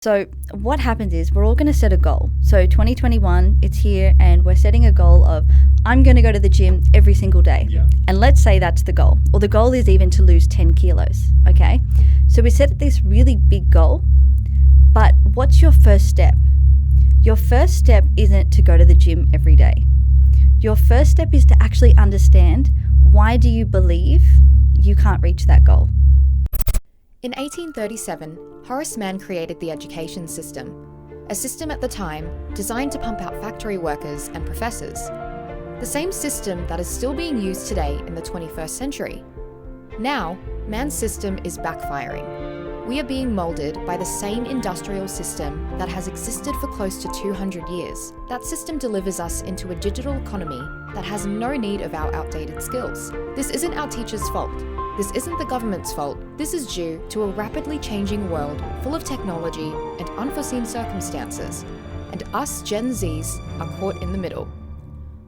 So what happens is we're all going to set a goal. So 2021, it's here and we're setting a goal of I'm going to go to the gym every single day. Yeah. And let's say that's the goal. Or the goal is even to lose 10 kilos, okay? So we set this really big goal, but what's your first step? Your first step isn't to go to the gym every day. Your first step is to actually understand, why do you believe you can't reach that goal? In 1837, Horace Mann created the education system, a system at the time designed to pump out factory workers and professors. The same system that is still being used today in the 21st century. Now, Mann's system is backfiring. We are being moulded by the same industrial system that has existed for close to 200 years. That system delivers us into a digital economy that has no need of our outdated skills. This isn't our teachers' fault. This isn't the government's fault. This is due to a rapidly changing world full of technology and unforeseen circumstances. And us Gen Zs are caught in the middle.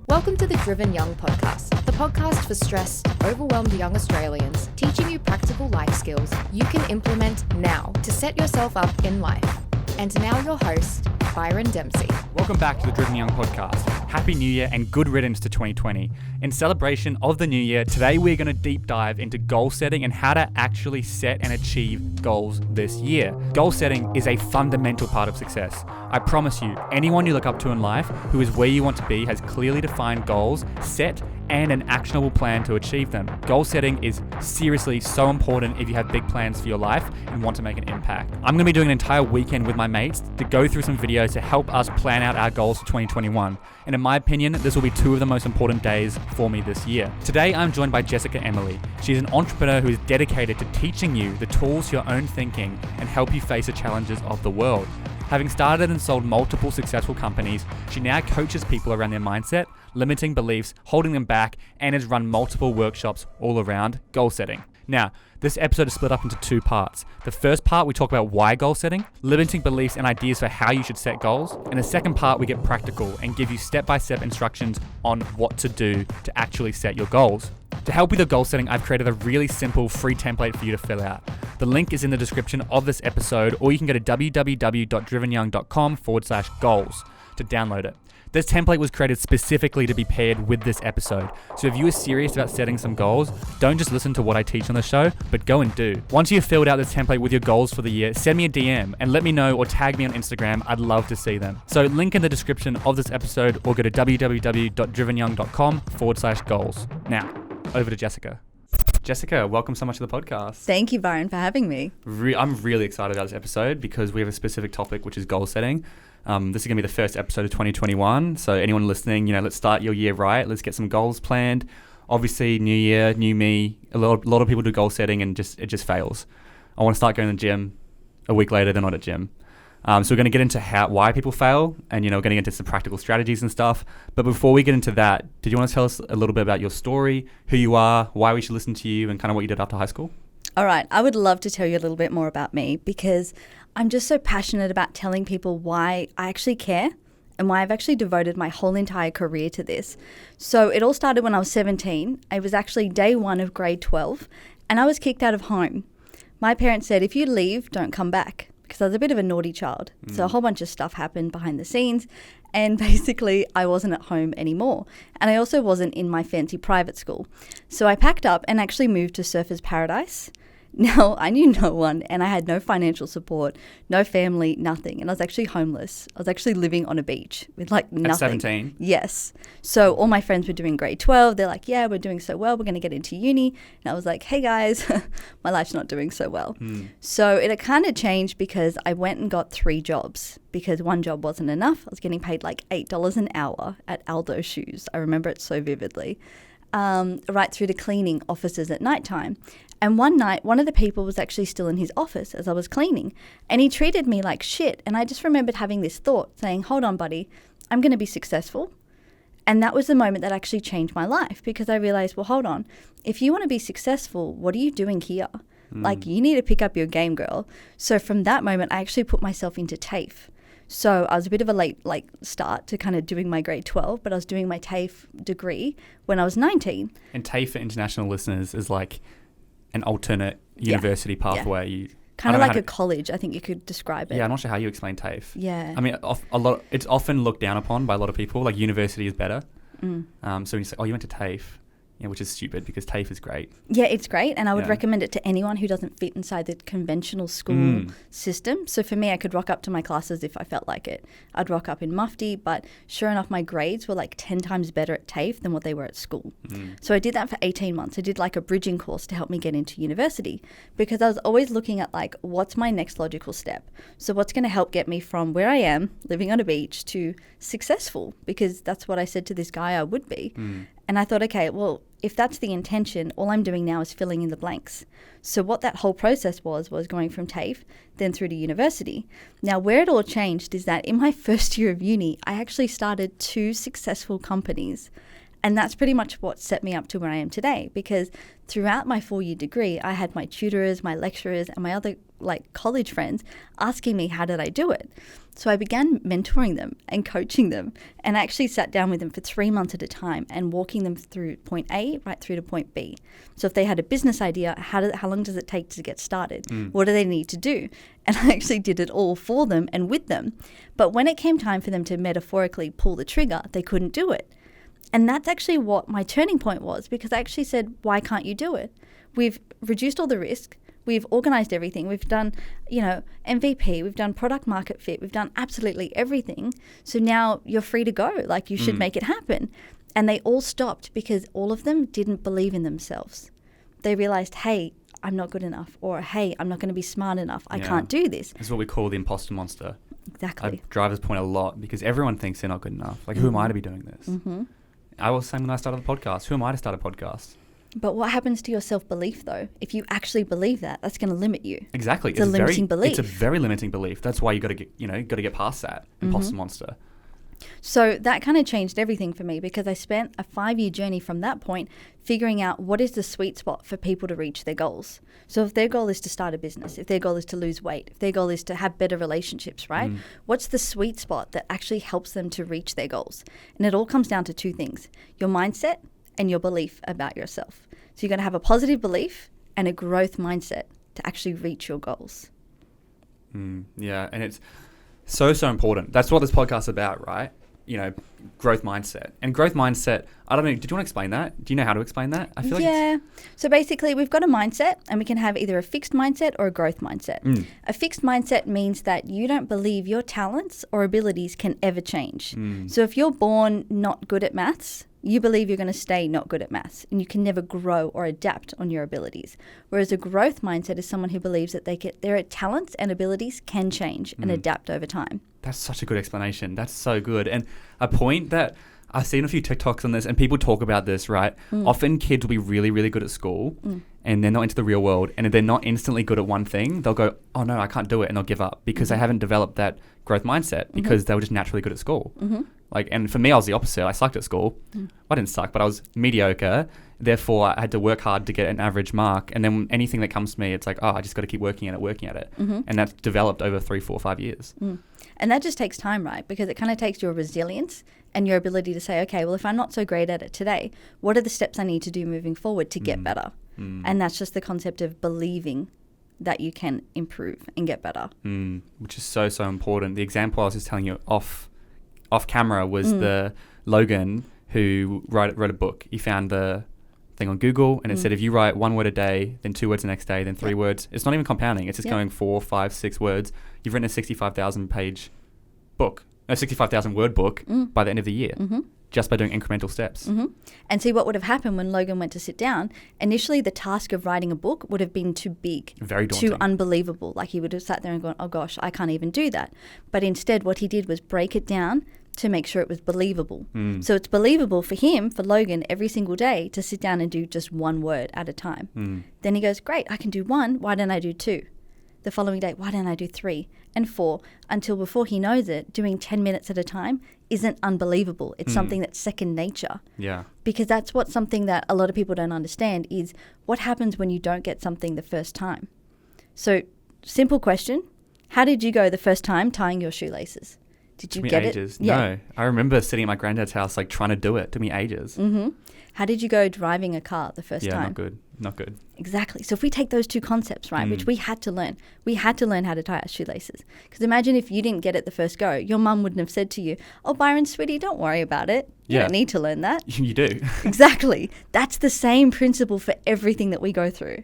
Welcome to the Driven Young podcast, the podcast for stressed, overwhelmed young Australians, teaching you practical life skills you can implement now to set yourself up in life. And now your host, Byron Dempsey. Welcome back to the Driven Young podcast. Happy New Year and good riddance to 2020. In celebration of the new year, today we're going to deep dive into goal setting and how to actually set and achieve goals this year. Goal setting is a fundamental part of success. I promise you, anyone you look up to in life who is where you want to be has clearly defined goals, set and an actionable plan to achieve them. Goal setting is seriously so important if you have big plans for your life and want to make an impact. I'm going to be doing an entire weekend with my mates to go through some videos to help us plan out our goals for 2021. And in my opinion, this will be two of the most important days for me this year. Today, I'm joined by Jessica Emily. She's an entrepreneur who is dedicated to teaching you the tools to your own thinking and help you face the challenges of the world. Having started and sold multiple successful companies, she now coaches people around their mindset, limiting beliefs, holding them back, and has run multiple workshops all around goal setting. Now, this episode is split up into two parts. The first part, we talk about why goal setting, limiting beliefs and ideas for how you should set goals. And the second part, we get practical and give you step-by-step instructions on what to do to actually set your goals. To help with your goal setting, I've created a really simple free template for you to fill out. The link is in the description of this episode, or you can go to www.drivenyoung.com/goals to download it. This template was created specifically to be paired with this episode. So if you are serious about setting some goals, don't just listen to what I teach on the show, but go and do. Once you've filled out this template with your goals for the year, send me a DM and let me know, or tag me on Instagram. I'd love to see them. So link in the description of this episode, or go to www.drivenyoung.com/goals. Now, over to Jessica. Jessica, welcome so much to the podcast. Thank you, Byron, for having me. I'm really excited about this episode because we have a specific topic, which is goal setting. This is going to be the first episode of 2021. So anyone listening, let's start your year right. Let's get some goals planned. Obviously, new year, new me. A lot of people do goal setting and it just fails. I want to start going to the gym. A week later, they're not at gym. So we're going to get into why people fail, and we're going to get into some practical strategies and stuff. But before we get into that, did you want to tell us a little bit about your story, who you are, why we should listen to you, and kind of what you did after high school? All right, I would love to tell you a little bit more about me, because I'm just so passionate about telling people why I actually care and why I've actually devoted my whole entire career to this. So it all started when I was 17. It was actually day one of grade 12, and I was kicked out of home. My parents said, if you leave, don't come back, because I was a bit of a naughty child. So a whole bunch of stuff happened behind the scenes, and basically I wasn't at home anymore. And I also wasn't in my fancy private school. So I packed up and actually moved to Surfers Paradise. Now, I knew no one, and I had no financial support, no family, nothing. And I was actually homeless. I was actually living on a beach with nothing. At 17? Yes. So all my friends were doing grade 12. They're like, yeah, we're doing so well. We're going to get into uni. And I was like, hey guys, my life's not doing so well. So it kind of changed because I went and got 3 jobs, because one job wasn't enough. I was getting paid like $8 an hour at Aldo Shoes. I remember it so vividly. Right through to cleaning offices at nighttime. And one night, one of the people was actually still in his office as I was cleaning, and he treated me like shit. And I just remembered having this thought saying, hold on, buddy, I'm going to be successful. And that was the moment that actually changed my life, because I realized, well, hold on, if you want to be successful, what are you doing here? You need to pick up your game, girl. So from that moment, I actually put myself into TAFE. So I was a bit of a late start to kind of doing my grade 12, but I was doing my TAFE degree when I was 19. And TAFE for international listeners is like an alternate university pathway. Kind of like a college, I think you could describe it. Yeah, I'm not sure how you explain TAFE. Yeah. I mean, it's often looked down upon by a lot of people. Like university is better. So when you say, oh, you went to TAFE, which is stupid because TAFE is great. Yeah, it's great. And I would recommend it to anyone who doesn't fit inside the conventional school system. So for me, I could rock up to my classes if I felt like it. I'd rock up in mufti, but sure enough, my grades were like 10 times better at TAFE than what they were at school. So I did that for 18 months. I did like a bridging course to help me get into university because I was always looking at like, what's my next logical step? So what's going to help get me from where I am, living on a beach, to successful? Because that's what I said to this guy I would be. And I thought, okay, well, if that's the intention, all I'm doing now is filling in the blanks. So what that whole process was going from TAFE, then through to university. Now, where it all changed is that in my first year of uni, I actually started 2 successful companies. And that's pretty much what set me up to where I am today, because throughout my 4-year degree, I had my tutors, my lecturers, and my other like college friends asking me, how did I do it? So I began mentoring them and coaching them, and I actually sat down with them for 3 months at a time and walking them through point A right through to point B. So if they had a business idea, how long does it take to get started? What do they need to do? And I actually did it all for them and with them. But when it came time for them to metaphorically pull the trigger, they couldn't do it. And that's actually what my turning point was, because I actually said, why can't you do it? We've reduced all the risk. We've organized everything. We've done, MVP. We've done product market fit. We've done absolutely everything. So now you're free to go. Like, you should make it happen. And they all stopped because all of them didn't believe in themselves. They realized, hey, I'm not good enough, or hey, I'm not going to be smart enough. I can't do this. This is what we call the imposter monster. Exactly. I drive this point a lot because everyone thinks they're not good enough. Like, who am I to be doing this? I was saying when I started the podcast, who am I to start a podcast? But what happens to your self-belief, though? If you actually believe that, that's going to limit you. Exactly. It's a limiting belief. It's a very limiting belief. That's why you got to get past that imposter monster. So that kind of changed everything for me, because I spent a 5-year journey from that point figuring out what is the sweet spot for people to reach their goals. So if their goal is to start a business, if their goal is to lose weight, if their goal is to have better relationships, right? What's the sweet spot that actually helps them to reach their goals? And it all comes down to 2 things: your mindset and your belief about yourself. So you're going to have a positive belief and a growth mindset to actually reach your goals. Yeah, and it's so important. That's what this podcast is about, right? Growth mindset. And growth mindset, I don't know, did you want to explain that? Do you know how to explain that? I feel like So basically, we've got a mindset, and we can have either a fixed mindset or a growth mindset. A fixed mindset means that you don't believe your talents or abilities can ever change. So if you're born not good at maths, you believe you're going to stay not good at maths, and you can never grow or adapt on your abilities. Whereas a growth mindset is someone who believes that their talents and abilities can change and adapt over time. That's such a good explanation. That's so good. And a point that I've seen a few TikToks on this, and people talk about this, right? Often kids will be really, really good at school, and they're not into the real world. And if they're not instantly good at one thing, they'll go, oh no, I can't do it. And they'll give up because they haven't developed that growth mindset because they were just naturally good at school. And for me, I was the opposite. I sucked at school. I didn't suck, but I was mediocre. Therefore, I had to work hard to get an average mark. And then anything that comes to me, it's like, oh, I just got to keep working at it. And that's developed over 3, 4, 5 years. And that just takes time, right? Because it kind of takes your resilience and your ability to say, okay, well, if I'm not so great at it today, what are the steps I need to do moving forward to get better? And that's just the concept of believing that you can improve and get better. Which is so, so important. The example I was just telling you off camera was the Logan who wrote a book. He found the thing on Google, and it said if you write 1 word a day, then 2 words the next day, then 3 words. It's not even compounding. It's just going 4, 5, 6 words. You've written a 65,000 page book, a 65,000 word book by the end of the year, just by doing incremental steps. And see what would have happened when Logan went to sit down. Initially, the task of writing a book would have been too big, very daunting, too unbelievable. Like, he would have sat there and gone, oh gosh, I can't even do that. But instead, what he did was break it down to make sure it was believable. So it's believable for him, for Logan, every single day to sit down and do just 1 word at a time. Then he goes, great, I can do 1. Why don't I do 2? The following day, why don't I do 3 and 4? Until before he knows it, doing 10 minutes at a time isn't unbelievable. It's something that's second nature. Yeah. Because that's something that a lot of people don't understand is what happens when you don't get something the first time. So, simple question. How did you go the first time tying your shoelaces? Did you Took me get ages. it? Yeah. No. I remember sitting at my granddad's house, like trying to do it. Took me ages. Mm-hmm. How did you go driving a car the first Yeah, time? not good. Not good. Exactly. So if we take those two concepts, right, which we had to learn how to tie our shoelaces. Because imagine if you didn't get it the first go, your mum wouldn't have said to you, "Oh, Byron, sweetie, don't worry about it. You Yeah. don't need to learn that." You do. Exactly. That's the same principle for everything that we go through.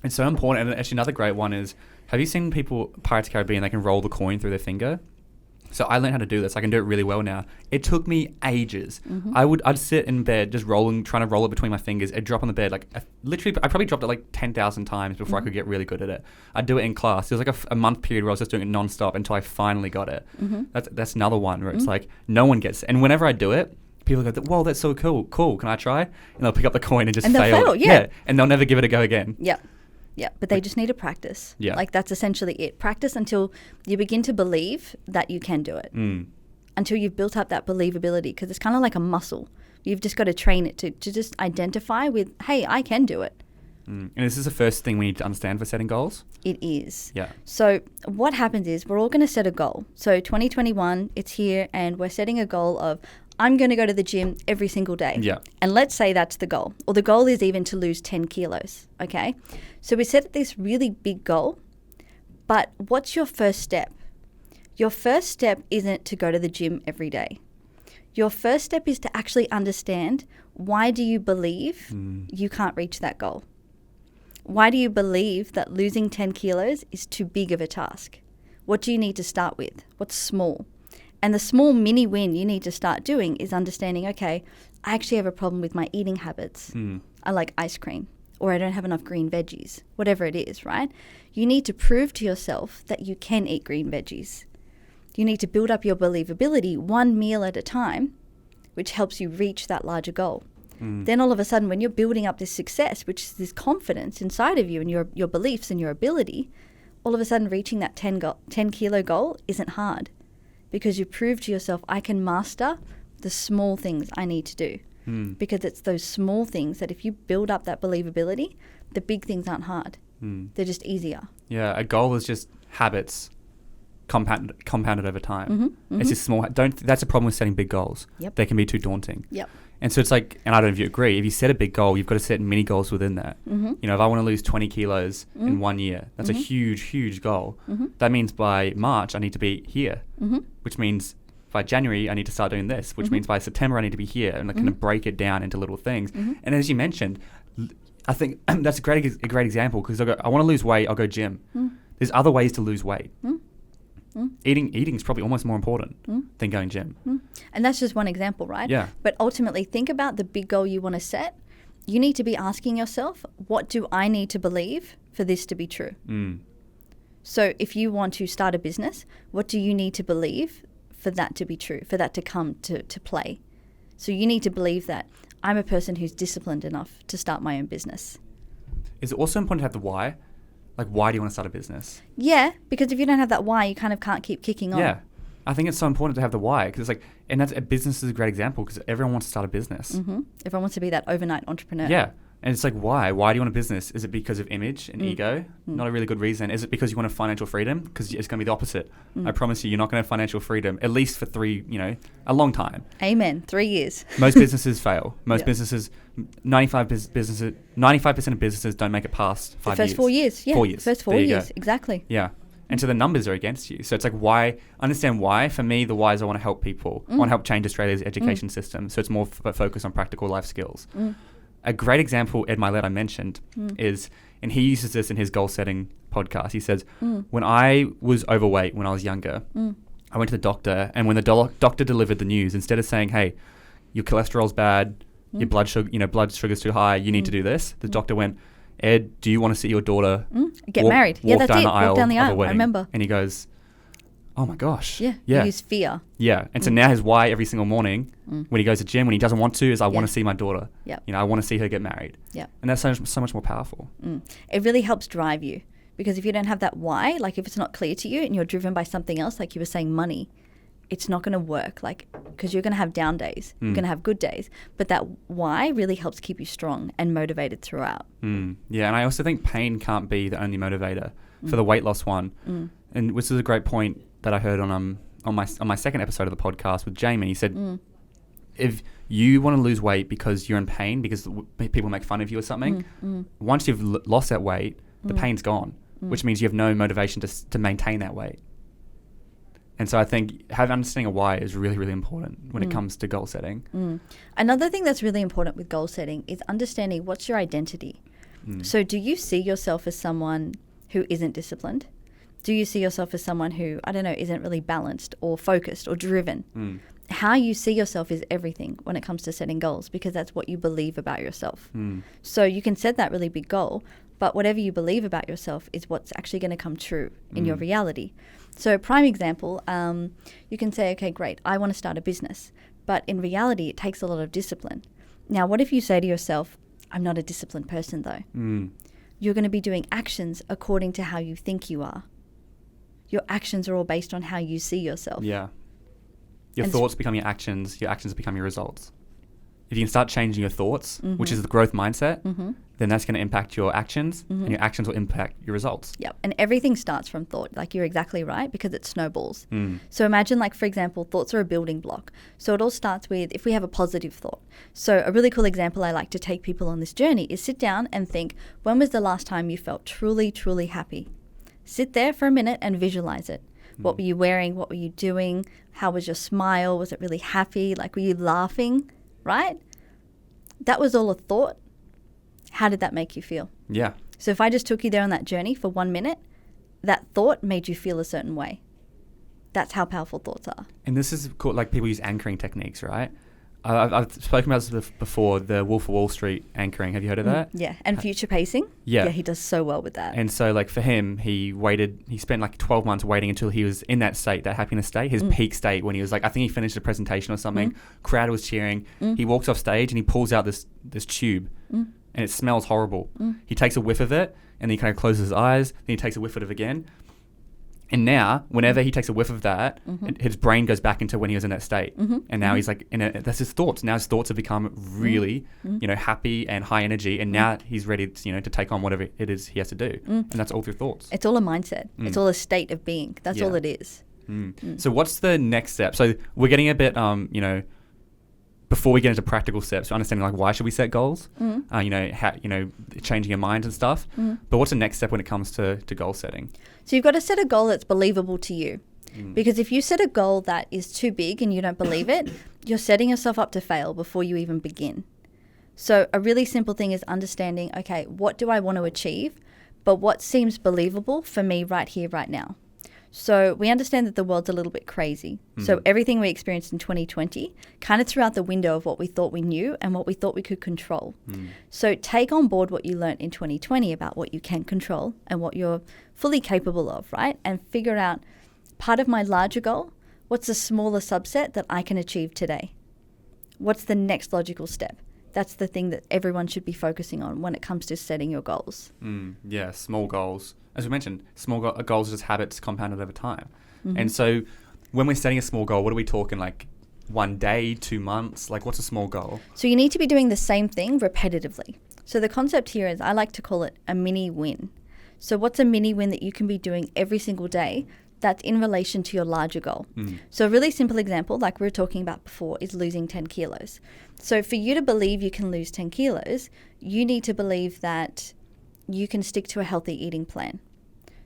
It's so important. And actually another great one is, have you seen people, Pirates of the Caribbean, they can roll the coin through their finger? So I learned how to do this. I can do it really well now. It took me ages. I'd sit in bed just trying to roll it between my fingers. It'd drop on the bed. Like I probably dropped it like 10,000 times before I could get really good at it. I'd do it in class. There was like a month period where I was just doing it nonstop until I finally got it. That's another one where it's like no one gets it. And whenever I do it, people go, "Whoa, that's so cool. Cool, can I try?" And they'll pick up the coin and just they'll fail, yeah. And they'll never give it a go again. Yeah. Yeah, but they just need to practice. Yeah. Like that's essentially it. Practice until you begin to believe that you can do it. Until you've built up that believability, because it's kind of like a muscle. You've just got to train it to just identify with, hey, I can do it. And this is the first thing we need to understand for setting goals? It is. Yeah. So what happens is we're all going to set a goal. So 2021, it's here, and we're setting a goal of, I'm going to go to the gym every single day. Yeah. And let's say that's the goal. Or the goal is even to lose 10 kilos, okay? So we set this really big goal, but what's your first step? Your first step isn't to go to the gym every day. Your first step is to actually understand, why do you believe you can't reach that goal? Why do you believe that losing 10 kilos is too big of a task? What do you need to start with? What's small? And the small mini win you need to start doing is understanding, okay, I actually have a problem with my eating habits. I like ice cream, or I don't have enough green veggies, whatever it is, right? You need to prove to yourself that you can eat green veggies. You need to build up your believability one meal at a time, which helps you reach that larger goal. Then all of a sudden, when you're building up this success, which is this confidence inside of you and your beliefs and your ability, all of a sudden reaching that 10 kilo goal isn't hard, because you prove to yourself, I can master the small things I need to do. Because it's those small things that if you build up that believability, the big things aren't hard. They're just easier. Yeah, a goal is just habits compounded over time. It's just small. That's a problem with setting big goals. Yep. They can be too daunting. Yep. And so it's like, and I don't know if you agree, if you set a big goal, you've got to set mini goals within that. You know, if I want to lose 20 kilos in 1 year, that's a huge, huge goal. That means by March, I need to be here, which means by January, I need to start doing this, which means by September, I need to be here, and I kind of break it down into little things. And as you mentioned, I think that's a great example, because I want to lose weight, I'll go gym. There's other ways to lose weight. Eating is probably almost more important than going gym. And that's just one example, right? Yeah. But ultimately, think about the big goal you want to set. You need to be asking yourself, what do I need to believe for this to be true? So if you want to start a business, what do you need to believe for that to be true, for that to come to play? So you need to believe that I'm a person who's disciplined enough to start my own business. Is it also important to have the why? Like, why do you want to start a business? Yeah, because if you don't have that why, you kind of can't keep kicking on. Yeah. I think it's so important to have the why, because it's like, and that's a business is a great example, because everyone wants to start a business. Everyone wants to be that overnight entrepreneur. Yeah. And it's like, why? Why do you want a business? Is it because of image and ego? Not a really good reason. Is it because you want financial freedom? Because it's going to be the opposite. I promise you're not going to have financial freedom, at least for a long time. Amen. 3 years. Most businesses fail. Most businesses, 95% of businesses don't make it past 5 years. The first 4 years. Yeah. 4 years. First 4 years. Exactly. Yeah. And so the numbers are against you. So it's like, why? Understand why. For me, the why is I want to help people. I want to help change Australia's education system. So it's more focused on practical life skills. A great example, Ed Milet, I mentioned, is, and he uses this in his goal setting podcast. He says, when I was overweight when I was younger, I went to the doctor, and when the doctor delivered the news, instead of saying, hey, your cholesterol's bad, your blood sugar's too high, you need to do this, the doctor went, Ed, do you want to see your daughter get married? Walk down the aisle walk down the of a aisle. wedding? I remember. And he goes, oh my gosh. Yeah. You use fear. Yeah. And so now his why every single morning when he goes to gym, when he doesn't want to, is I want to see my daughter. Yep. I want to see her get married. Yeah. And that's so much more powerful. It really helps drive you, because if you don't have that why, like if it's not clear to you and you're driven by something else, like you were saying, money, it's not going to work, because you're going to have down days, you're going to have good days, but that why really helps keep you strong and motivated throughout. Yeah, and I also think pain can't be the only motivator for the weight loss one. And which is a great point that I heard on on my second episode of the podcast with Jamie. He said, if you want to lose weight because you're in pain because people make fun of you or something, once you've lost that weight, the pain's gone, which means you have no motivation to maintain that weight. And so I think having understanding of why is really, really important when it comes to goal setting. Another thing that's really important with goal setting is understanding what's your identity. So do you see yourself as someone who isn't disciplined? Do you see yourself as someone who, I don't know, isn't really balanced or focused or driven? How you see yourself is everything when it comes to setting goals, because that's what you believe about yourself. So you can set that really big goal, but whatever you believe about yourself is what's actually going to come true in your reality. So prime example, you can say, okay, great, I want to start a business. But in reality, it takes a lot of discipline. Now, what if you say to yourself, I'm not a disciplined person though? You're going to be doing actions according to how you think you are. Your actions are all based on how you see yourself. Yeah. Your thoughts become your actions become your results. If you can start changing your thoughts, which is the growth mindset, then that's going to impact your actions, and your actions will impact your results. Yep. And everything starts from thought. Like, you're exactly right, because it snowballs. So imagine, like, for example, thoughts are a building block. So it all starts with, if we have a positive thought. So a really cool example I like to take people on this journey is sit down and think, when was the last time you felt truly, truly happy? Sit there for a minute and visualize it. What were you wearing? What were you doing? How was your smile? Was it really happy? Like, were you laughing? Right? That was all a thought. How did that make you feel? Yeah. So if I just took you there on that journey for 1 minute, that thought made you feel a certain way. That's how powerful thoughts are. And this is called, like, people use anchoring techniques, right? I've spoken about this before, the Wolf of Wall Street anchoring. Have you heard of that? Yeah. And future pacing? Yeah. He does so well with that. And so, like, for him, he spent like 12 months waiting until he was in that state, that happiness state, his peak state, when he was like, I think he finished a presentation or something, crowd was cheering. He walks off stage and he pulls out this tube and it smells horrible. He takes a whiff of it and then he kind of closes his eyes, then he takes a whiff of it again. And now, whenever he takes a whiff of that, his brain goes back into when he was in that state. And now he's like, that's his thoughts. Now his thoughts have become really, happy and high energy. And now he's ready, to take on whatever it is he has to do. And that's all through thoughts. It's all a mindset. It's all a state of being. That's all it is. So what's the next step? So we're getting a bit, before we get into practical steps, understanding like why should we set goals, changing your mind and stuff. But what's the next step when it comes to goal setting? So you've got to set a goal that's believable to you. Because if you set a goal that is too big and you don't believe it, you're setting yourself up to fail before you even begin. So a really simple thing is understanding, okay, what do I want to achieve, but what seems believable for me right here, right now? So we understand that the world's a little bit crazy. So everything we experienced in 2020 kind of threw out the window of what we thought we knew and what we thought we could control. So take on board what you learned in 2020 about what you can control and what you're fully capable of, right? And figure out, part of my larger goal, what's a smaller subset that I can achieve today? What's the next logical step? That's the thing that everyone should be focusing on when it comes to setting your goals. Yeah, small goals. As we mentioned, small goals are just habits compounded over time. And so when we're setting a small goal, what are we talking, like 1 day, 2 months? Like, what's a small goal? So you need to be doing the same thing repetitively. So the concept here is, I like to call it a mini win. So what's a mini win that you can be doing every single day that's in relation to your larger goal? So a really simple example, like we were talking about before, is losing 10 kilos. So for you to believe you can lose 10 kilos, you need to believe that you can stick to a healthy eating plan.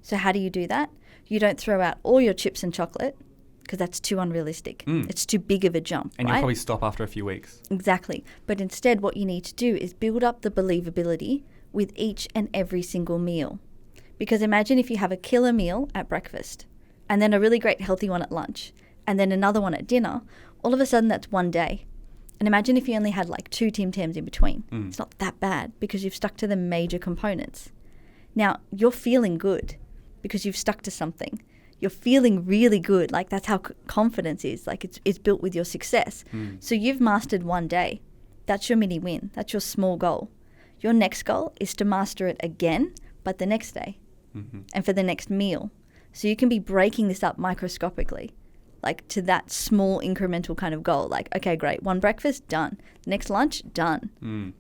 So how do you do that? You don't throw out all your chips and chocolate, because that's too unrealistic. It's too big of a jump, and right? You'll probably stop after a few weeks. Exactly. But instead, what you need to do is build up the believability with each and every single meal. Because imagine if you have a killer meal at breakfast, and then a really great healthy one at lunch, and then another one at dinner. All of a sudden, that's 1 day. And imagine if you only had like 2 Tim Tams in between. It's not that bad, because you've stuck to the major components. Now, you're feeling good because you've stuck to something. You're feeling really good. Like, that's how confidence is. Like, it's built with your success. So you've mastered 1 day. That's your mini win. That's your small goal. Your next goal is to master it again, but the next day and for the next meal. So you can be breaking this up microscopically, like to that small incremental kind of goal. Like, okay, great. 1 breakfast, done. Next lunch, done.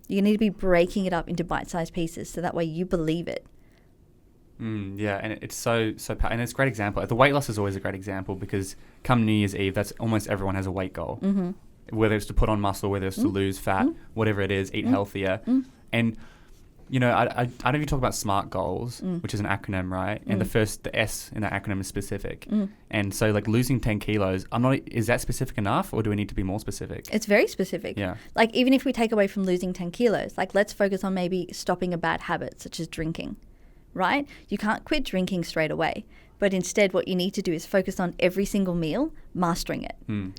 You need to be breaking it up into bite-sized pieces so that way you believe it. Yeah, and it's so and it's a great example. The weight loss is always a great example because come New Year's Eve, that's almost everyone has a weight goal. Whether it's to put on muscle, whether it's to lose fat, whatever it is, eat healthier. And, you know, I don't know if you talk about SMART goals, which is an acronym, right? And the S in that acronym is specific. And so, like, losing 10 kilos, is that specific enough, or do we need to be more specific? It's very specific. Yeah. Like, even if we take away from losing 10 kilos, like, let's focus on maybe stopping a bad habit, such as drinking, right? You can't quit drinking straight away. But instead, what you need to do is focus on every single meal, mastering it.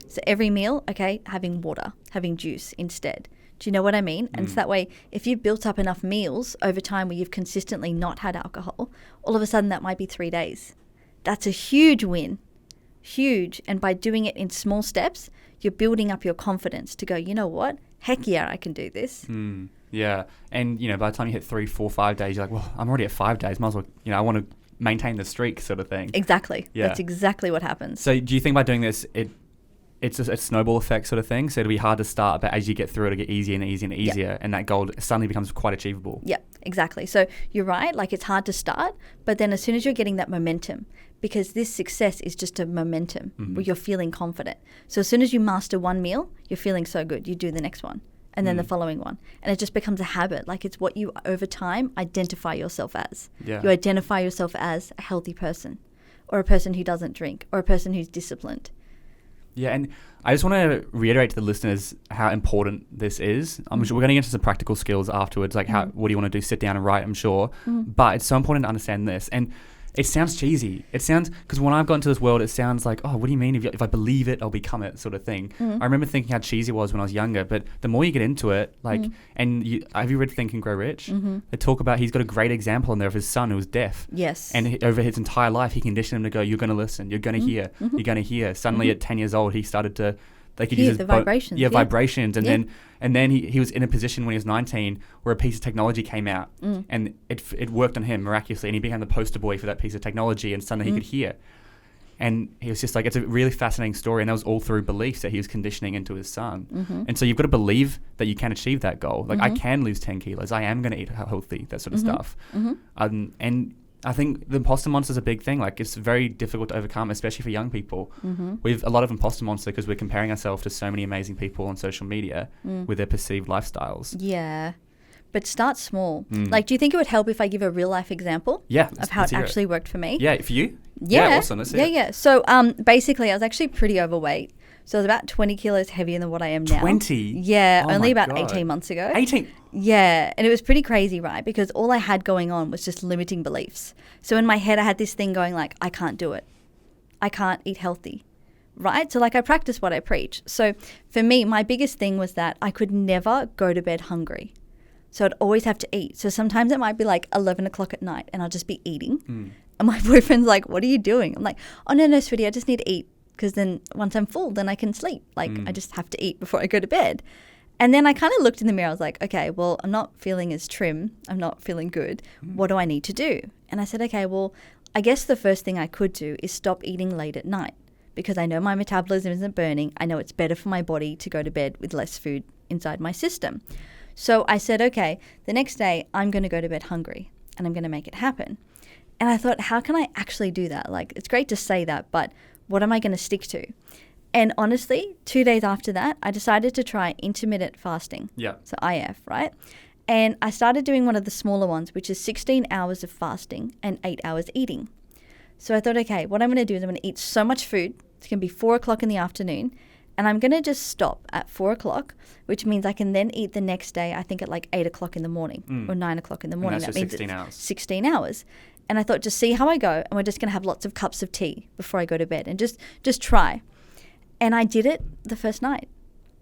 So every meal, okay, having water, having juice instead. Do you know what I mean? And so that way, if you've built up enough meals over time where you've consistently not had alcohol, all of a sudden that might be 3 days. That's a huge win. Huge. And by doing it in small steps, you're building up your confidence to go, you know what? Heck yeah, I can do this. Yeah. And, you know, by the time you hit 3, 4, 5 days, you're like, well, I'm already at 5 days. Might as well, you know, I want to maintain the streak sort of thing. Exactly. Yeah. That's exactly what happens. So do you think by doing this, it's a snowball effect sort of thing? So it'll be hard to start, but as you get through it, it'll get easier and easier and easier, and that goal suddenly becomes quite achievable. Yeah, exactly. So you're right, like it's hard to start, but then as soon as you're getting that momentum, because this success is just a momentum where you're feeling confident. So as soon as you master one meal, you're feeling so good, you do the next one. And then the following one. And it just becomes a habit. Like it's what you, over time, identify yourself as. Yeah. You identify yourself as a healthy person, or a person who doesn't drink, or a person who's disciplined. Yeah, and I just want to reiterate to the listeners how important this is. I'm sure we're going to get into some practical skills afterwards, like what do you want to do, sit down and write, I'm sure. But it's so important to understand this. And it sounds cheesy. It sounds, because when I've got into this world, it sounds like, oh, what do you mean? If I believe it, I'll become it, sort of thing. I remember thinking how cheesy it was when I was younger, but the more you get into it, like, and have you read Think and Grow Rich? They talk about, he's got a great example in there of his son who was deaf. Yes. And over his entire life, he conditioned him to go, you're going to listen, you're going to hear, you're going to hear. Suddenly at 10 years old, he started to, they could Hear use the his vibrations. Vibrations. And then he was in a position when he was 19 where a piece of technology came out and it worked on him miraculously, and he became the poster boy for that piece of technology, and suddenly he could hear. And he was just like, it's a really fascinating story, and that was all through beliefs that he was conditioning into his son. And so you've got to believe that you can achieve that goal. Like, I can lose 10 kilos. I am going to eat healthy, that sort of stuff. And I think the imposter monster is a big thing. Like, it's very difficult to overcome, especially for young people. We've a lot of imposter monster because we're comparing ourselves to so many amazing people on social media with their perceived lifestyles. Yeah. But start small. Like, do you think it would help if I give a real life example of how it actually worked for me? Yeah, for you? Yeah. Awesome. Let's see it. Yeah. So basically, I was actually pretty overweight. So I was about 20 kilos heavier than what I am now. 20? Yeah, Oh only my about God. 18 months ago. 18? Yeah, and it was pretty crazy, right? Because all I had going on was just limiting beliefs. So in my head, I had this thing going like, I can't do it. I can't eat healthy, right? So like I practice what I preach. So for me, my biggest thing was that I could never go to bed hungry. So I'd always have to eat. So sometimes it might be like 11 o'clock at night and I'll just be eating. And my boyfriend's like, what are you doing? I'm like, oh, no, sweetie, I just need to eat. Because then once I'm full, then I can sleep. Like I just have to eat before I go to bed. And then I kind of looked in the mirror. I was like, okay, well, I'm not feeling as trim. I'm not feeling good. What do I need to do? And I said, okay, well, I guess the first thing I could do is stop eating late at night, because I know my metabolism isn't burning. I know it's better for my body to go to bed with less food inside my system. So I said, okay, the next day I'm going to go to bed hungry and I'm going to make it happen. And I thought, how can I actually do that? Like, it's great to say that, but what am I going to stick to? And honestly, 2 days after that, I decided to try intermittent fasting. Yeah. So IF, right? And I started doing one of the smaller ones, which is 16 hours of fasting and 8 hours eating. So I thought, okay, what I'm going to do is I'm going to eat so much food. It's going to be 4 o'clock in the afternoon. And I'm going to just stop at 4 o'clock, which means I can then eat the next day, I think at like 8 o'clock in the morning or 9 o'clock in the morning. And that's that means 16 it's hours. 16 hours. And I thought, just see how I go. And we're just going to have lots of cups of tea before I go to bed and just try. And I did it the first night.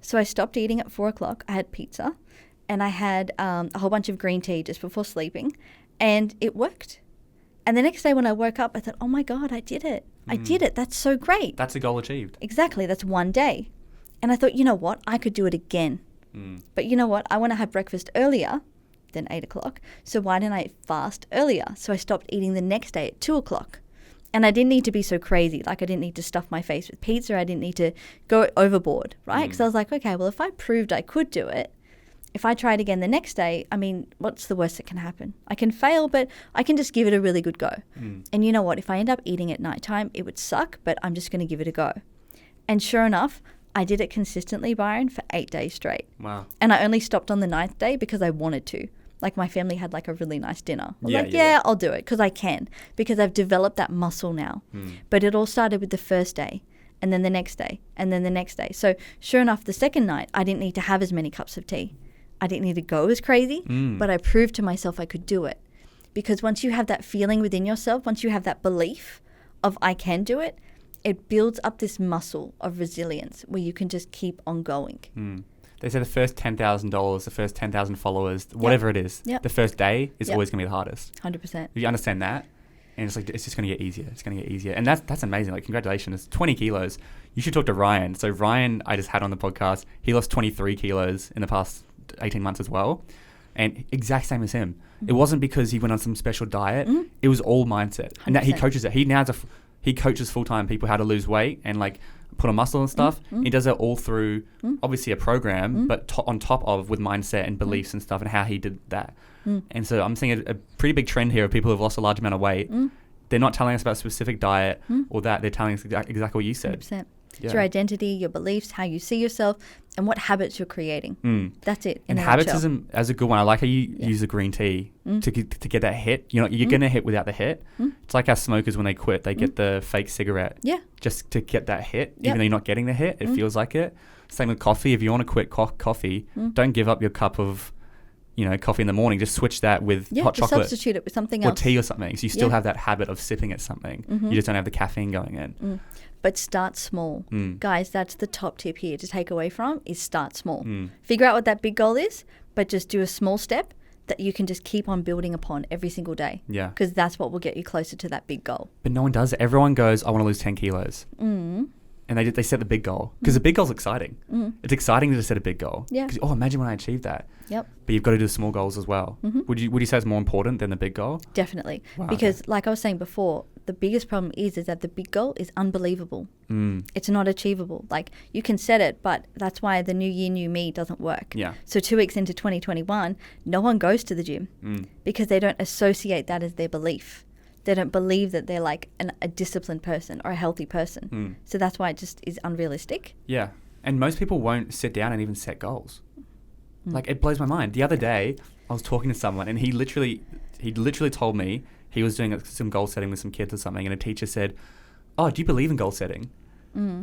So I stopped eating at 4 o'clock. I had pizza and I had a whole bunch of green tea just before sleeping, and it worked. And the next day when I woke up, I thought, oh my God, I did it. I did it. That's so great. That's a goal achieved. Exactly. That's one day. And I thought, you know what? I could do it again. But you know what? I want to have breakfast earlier than 8 o'clock. So why didn't I fast earlier? So I stopped eating the next day at 2 o'clock. And I didn't need to be so crazy. Like, I didn't need to stuff my face with pizza. I didn't need to go overboard, right? Because I was like, okay, well, if I proved I could do it if I try it again the next day, I mean, what's the worst that can happen? I can fail, but I can just give it a really good go. And you know what? If I end up eating at nighttime, it would suck, but I'm just going to give it a go. And sure enough, I did it consistently, Byron, for 8 days straight. Wow. And I only stopped on the 9th day because I wanted to. Like, my family had like a really nice dinner. I was I'll do it because I can, because I've developed that muscle now. But it all started with the first day, and then the next day, and then the next day. So sure enough, the second night, I didn't need to have as many cups of tea. I didn't need to go as crazy, but I proved to myself I could do it. Because once you have that feeling within yourself, once you have that belief of I can do it, it builds up this muscle of resilience where you can just keep on going. They say the first $10,000, the first 10,000 followers, whatever it is, the first day is always going to be the hardest. 100%. If you understand that, and it's like, it's just going to get easier. It's going to get easier. And that's amazing. Like, congratulations. 20 kilos. You should talk to Ryan. So Ryan, I just had on the podcast. He lost 23 kilos in the past 18 months as well. And exact same as him. It wasn't because he went on some special diet. It was all mindset. 100%. And that he coaches it. He coaches full-time people how to lose weight and like put on muscle and stuff. He does it all through obviously a program, but on top of with mindset and beliefs and stuff, and how he did that. And so I'm seeing a pretty big trend here of people who've lost a large amount of weight. They're not telling us about a specific diet or that. They're telling us exactly what you said. 100%. It's your identity, your beliefs, how you see yourself, and what habits you're creating. That's it. And habits is a good one. I like how you use the green tea to get that hit. You're going to hit without the hit. It's like how smokers, when they quit, they get the fake cigarette just to get that hit. Even though you're not getting the hit, it feels like it. Same with coffee. If you want to quit coffee, don't give up your cup of coffee in the morning. Just switch that with hot chocolate. Substitute it with something else. Or tea or something. So you still have that habit of sipping at something. You just don't have the caffeine going in. But start small. Guys, that's the top tip here to take away from is start small. Figure out what that big goal is, but just do a small step that you can just keep on building upon every single day. Yeah. Because that's what will get you closer to that big goal. But no one does it. Everyone goes, I want to lose 10 kilos. And they set the big goal. Because the big goal's exciting. It's exciting to set a big goal. Yeah. Because, imagine when I achieve that. Yep. But you've got to do the small goals as well. Would you say it's more important than the big goal? Definitely. Wow, because like I was saying before, the biggest problem is that the big goal is unbelievable. It's not achievable. Like, you can set it, but that's why the new year, new me doesn't work. Yeah. So 2 weeks into 2021, no one goes to the gym because they don't associate that as their belief. They don't believe that they're like a disciplined person or a healthy person. So that's why it just is unrealistic. Yeah. And most people won't sit down and even set goals. Like, it blows my mind. The other day, I was talking to someone and he literally told me he was doing some goal setting with some kids or something, and a teacher said, "Oh, do you believe in goal setting?"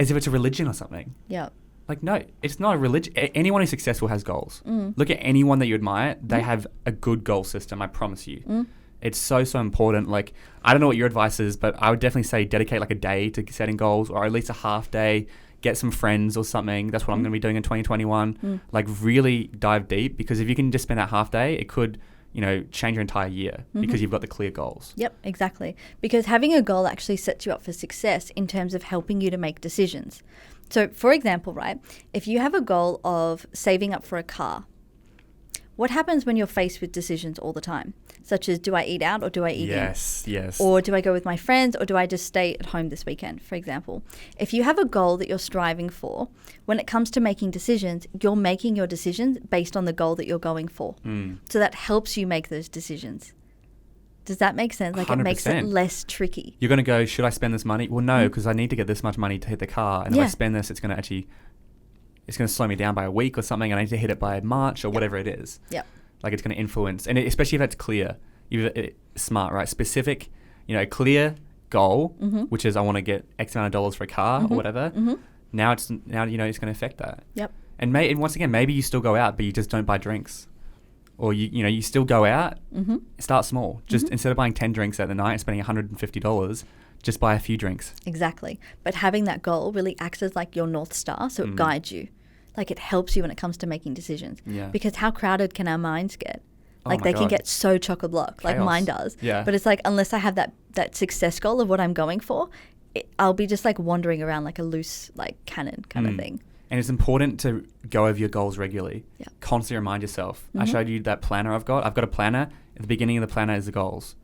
As if it's a religion or something. Yeah. Like, no, it's not a religion. Anyone who's successful has goals. Look at anyone that you admire. They have a good goal system, I promise you. It's so important. Like, I don't know what your advice is, but I would definitely say dedicate like a day to setting goals, or at least a half day. Get some friends or something. That's what I'm going to be doing in 2021. Like, really dive deep, because if you can just spend that half day, it could, change your entire year because you've got the clear goals. Yep, exactly. Because having a goal actually sets you up for success in terms of helping you to make decisions. So, for example, right, if you have a goal of saving up for a car, what happens when you're faced with decisions all the time? Such as, do I eat out or do I eat in? Yes. Or do I go with my friends or do I just stay at home this weekend, for example? If you have a goal that you're striving for, when it comes to making decisions, you're making your decisions based on the goal that you're going for. So that helps you make those decisions. Does that make sense? Like, 100%. It makes it less tricky. You're going to go, should I spend this money? Well, no, because I need to get this much money to hit the car. And if I spend this, it's going to slow me down by a week or something, and I need to hit it by March or whatever it is. Yep. Like, it's going to influence, and especially if it's clear, smart, right? Specific, a clear goal, which is I want to get X amount of dollars for a car or whatever. Now it's going to affect that. Yep. And once again, maybe you still go out, but you just don't buy drinks, or you still go out. Start small. Just instead of buying 10 drinks at the night and spending $150. Just buy a few drinks. Exactly. But having that goal really acts as like your North Star, so it guides you. Like, it helps you when it comes to making decisions. Yeah. Because how crowded can our minds get? Like, they can get so chock-a-block, like mine does. Yeah. But it's like, unless I have that success goal of what I'm going for, I'll be just like wandering around like a loose like cannon kind of thing. And it's important to go over your goals regularly. Yeah. Constantly remind yourself. I showed you that planner I've got. I've got a planner. At the beginning of the planner is the goals.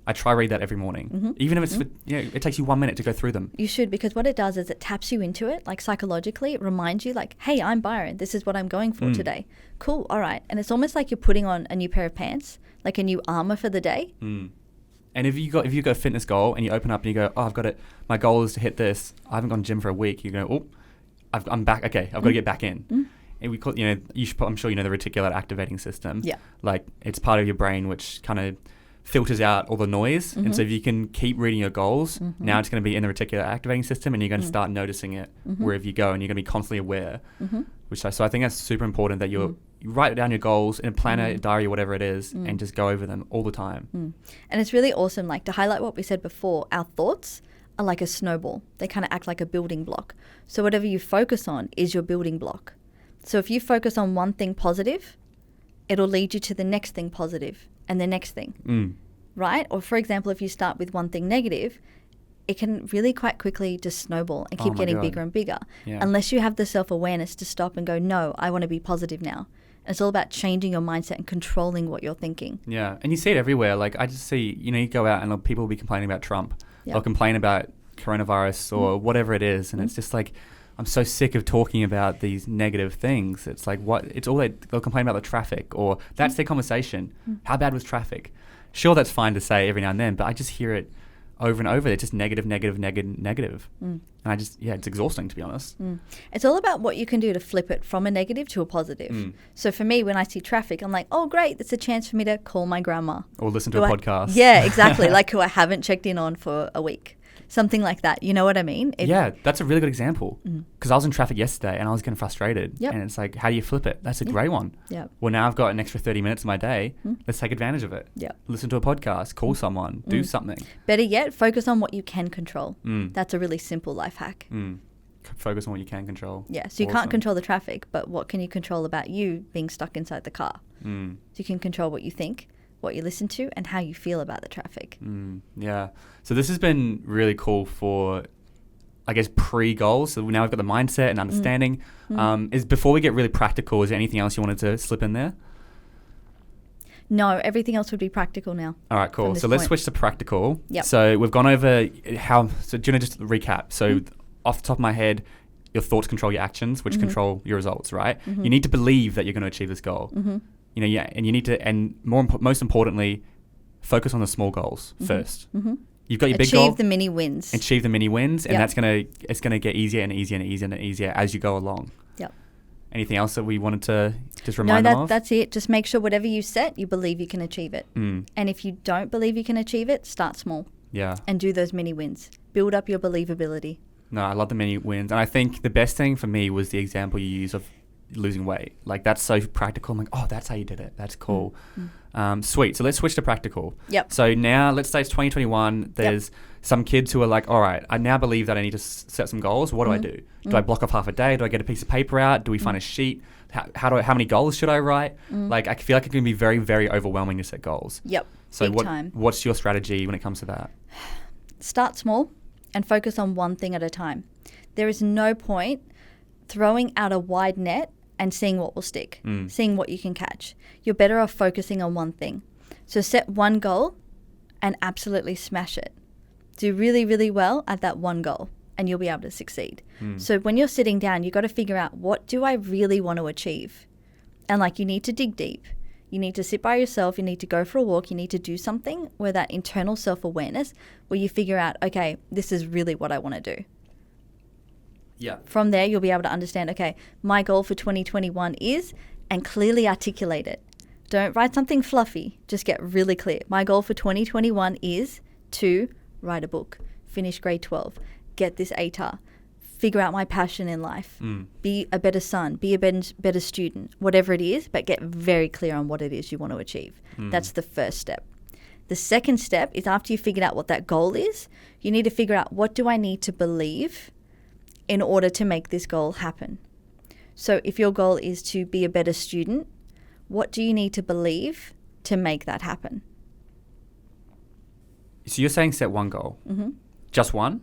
I try read that every morning. Even if it's it takes you 1 minute to go through them. You should, because what it does is it taps you into it, like psychologically. It reminds you like, hey, I'm Byron. This is what I'm going for today. Cool. All right. And it's almost like you're putting on a new pair of pants, like a new armor for the day. And if you got a fitness goal and you open up and you go, oh, I've got it. My goal is to hit this. I haven't gone to the gym for a week. You go, oh, I'm back. Okay, I've got to get back in. And we call, I'm sure you know the reticular activating system. Yeah. Like it's part of your brain which kind of filters out all the noise. And so if you can keep reading your goals, now it's going to be in the reticular activating system and you're going to start noticing it wherever you go and you're going to be constantly aware. So I think that's super important that you write down your goals in a planner, a diary, whatever it is, and just go over them all the time. And it's really awesome, like to highlight what we said before, our thoughts are like a snowball. They kind of act like a building block. So whatever you focus on is your building block. So if you focus on one thing positive, it'll lead you to the next thing positive and the next thing, right? Or for example, if you start with one thing negative, it can really quite quickly just snowball and keep getting bigger and bigger unless you have the self-awareness to stop and go, no, I want to be positive now. And it's all about changing your mindset and controlling what you're thinking. Yeah, and you see it everywhere. Like I just see, you go out and people will be complaining about Trump. They'll complain about coronavirus or whatever it is. And it's just like, I'm so sick of talking about these negative things. It's like, they'll complain about the traffic or that's their conversation. How bad was traffic? Sure, that's fine to say every now and then, but I just hear it over and over. It's just negative. And it's exhausting, to be honest. It's all about what you can do to flip it from a negative to a positive. So for me, when I see traffic, I'm like, oh, great. It's a chance for me to call my grandma. Or listen to a podcast. Yeah, exactly. Like who I haven't checked in on for a week. Something like that. You know what I mean? Yeah, that's a really good example. Because I was in traffic yesterday and I was getting frustrated. And it's like, how do you flip it? That's a great one. Well, now I've got an extra 30 minutes of my day. Let's take advantage of it. Listen to a podcast, call someone, do something. Better yet, focus on what you can control. That's a really simple life hack. Focus on what you can control. Yeah, so you can't control the traffic, but what can you control about you being stuck inside the car? So you can control what you think, what you listen to, and how you feel about the traffic. Yeah. So this has been really cool for, I guess, pre-goals. So now we've got the mindset and understanding. Is before we get really practical, is there anything else you wanted to slip in there? No, everything else would be practical now. All right, cool. So let's switch to practical. Yep. So we've gone over how, so do you want to just recap? So off the top of my head, your thoughts control your actions, which control your results, right? You need to believe that you're going to achieve this goal. And you need to, and most importantly, focus on the small goals first. You've got your big goal. Achieve the mini wins. And that's it's gonna get easier and easier and easier and easier as you go along. Yep. Anything else that we wanted to just remind them of? That's it. Just make sure whatever you set, you believe you can achieve it. And if you don't believe you can achieve it, start small. Yeah. And do those mini wins. Build up your believability. No, I love the mini wins, and I think the best thing for me was the example you use of losing weight. Like that's so practical. I'm like, oh, that's how you did it. That's cool. Sweet. So let's switch to practical. Yep. So now let's say it's 2021. There's some kids who are like, all right, I now believe that I need to set some goals. What do I do? Do I block off half a day? Do I get a piece of paper out? Do we find a sheet? How many goals should I write? Like I feel like it can be very, very overwhelming to set goals. Yep. So what's your strategy when it comes to that? Start small and focus on one thing at a time. There is no point throwing out a wide net and seeing what will stick, seeing what you can catch. You're better off focusing on one thing. So set one goal and absolutely smash it. Do really, really well at that one goal and you'll be able to succeed. So when you're sitting down, you've got to figure out, what do I really want to achieve? And you need to dig deep. You need to sit by yourself. You need to go for a walk. You need to do something where that internal self-awareness, where you figure out, okay, this is really what I want to do. Yeah. From there, you'll be able to understand, okay, my goal for 2021 is, and clearly articulate it. Don't write something fluffy. Just get really clear. My goal for 2021 is to write a book, finish grade 12, get this ATAR, figure out my passion in life, be a better son, be a better student, whatever it is, but get very clear on what it is you want to achieve. That's the first step. The second step is, after you figured out what that goal is, you need to figure out, what do I need to believe in order to make this goal happen? So if your goal is to be a better student, what do you need to believe to make that happen? So you're saying set one goal. Just one?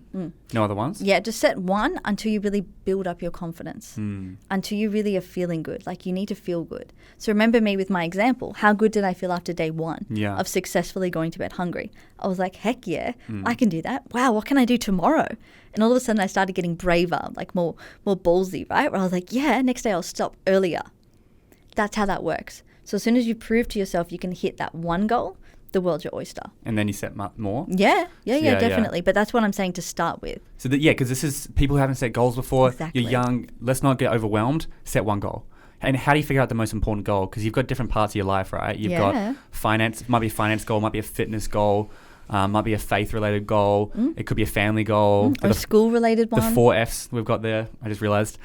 No other ones? Yeah, just set one until you really build up your confidence, until you really are feeling good. Like, you need to feel good. So remember me with my example. How good did I feel after day one of successfully going to bed hungry? I was like, heck yeah, I can do that. Wow, what can I do tomorrow? And all of a sudden I started getting braver, like more ballsy, right? Where I was like, yeah, next day I'll stop earlier. That's how that works. So as soon as you prove to yourself you can hit that one goal, the world's your oyster. And then you set more? Yeah, definitely. But that's what I'm saying to start with. So because this is, people who haven't set goals before. Exactly. You're young. Let's not get overwhelmed. Set one goal. And how do you figure out the most important goal? Because you've got different parts of your life, right? You've got finance. It might be a finance goal. Might be a fitness goal. Might be a faith-related goal. It could be a family goal. Or a school-related one. The 4 Fs we've got there, I just realized.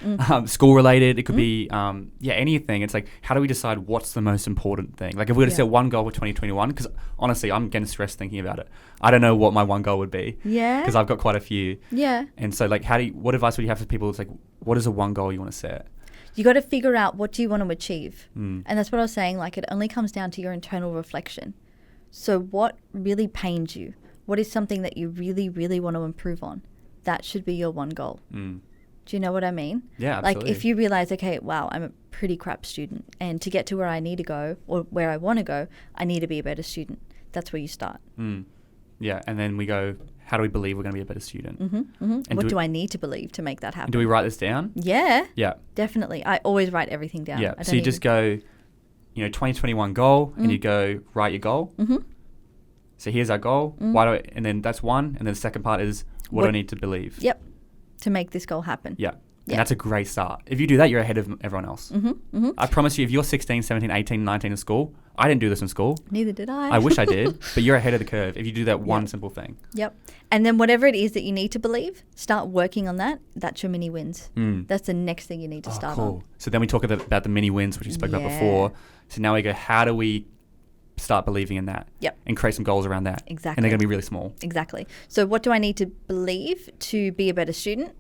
School-related. It could be, anything. It's like, how do we decide what's the most important thing? Like, if we were to set one goal for 2021, because honestly, I'm getting stressed thinking about it. I don't know what my one goal would be. Yeah. Because I've got quite a few. Yeah. And so, like, what advice would you have for people? It's like, what is the one goal you want to set? You got to figure out, what do you want to achieve? And that's what I was saying. Like, it only comes down to your internal reflection. So what really pains you? What is something that you really, really want to improve on? That should be your one goal. Do you know what I mean? Yeah, absolutely. Like, if you realize, okay, wow, I'm a pretty crap student, and to get to where I need to go or where I want to go, I need to be a better student. That's where you start. Yeah, and then we go, how do we believe we're going to be a better student? And what do I need to believe to make that happen? Do we write this down? Yeah. Yeah. Definitely. I always write everything down. Yeah. So you just go, 2021 goal, and you go, write your goal. So here's our goal. And then that's one. And then the second part is, what do I need to believe? Yep. To make this goal happen. Yeah. And that's a great start. If you do that, you're ahead of everyone else. I promise you, if you're 16, 17, 18, 19 in school, I didn't do this in school. Neither did I. I wish I did, but you're ahead of the curve if you do that one simple thing. Yep. And then whatever it is that you need to believe, start working on that. That's your mini wins. That's the next thing you need to start on. So then we talk about the mini wins, which we spoke about before. So now we go, how do we start believing in that? Yep. And create some goals around that. Exactly. And they're going to be really small. Exactly. So what do I need to believe to be a better student?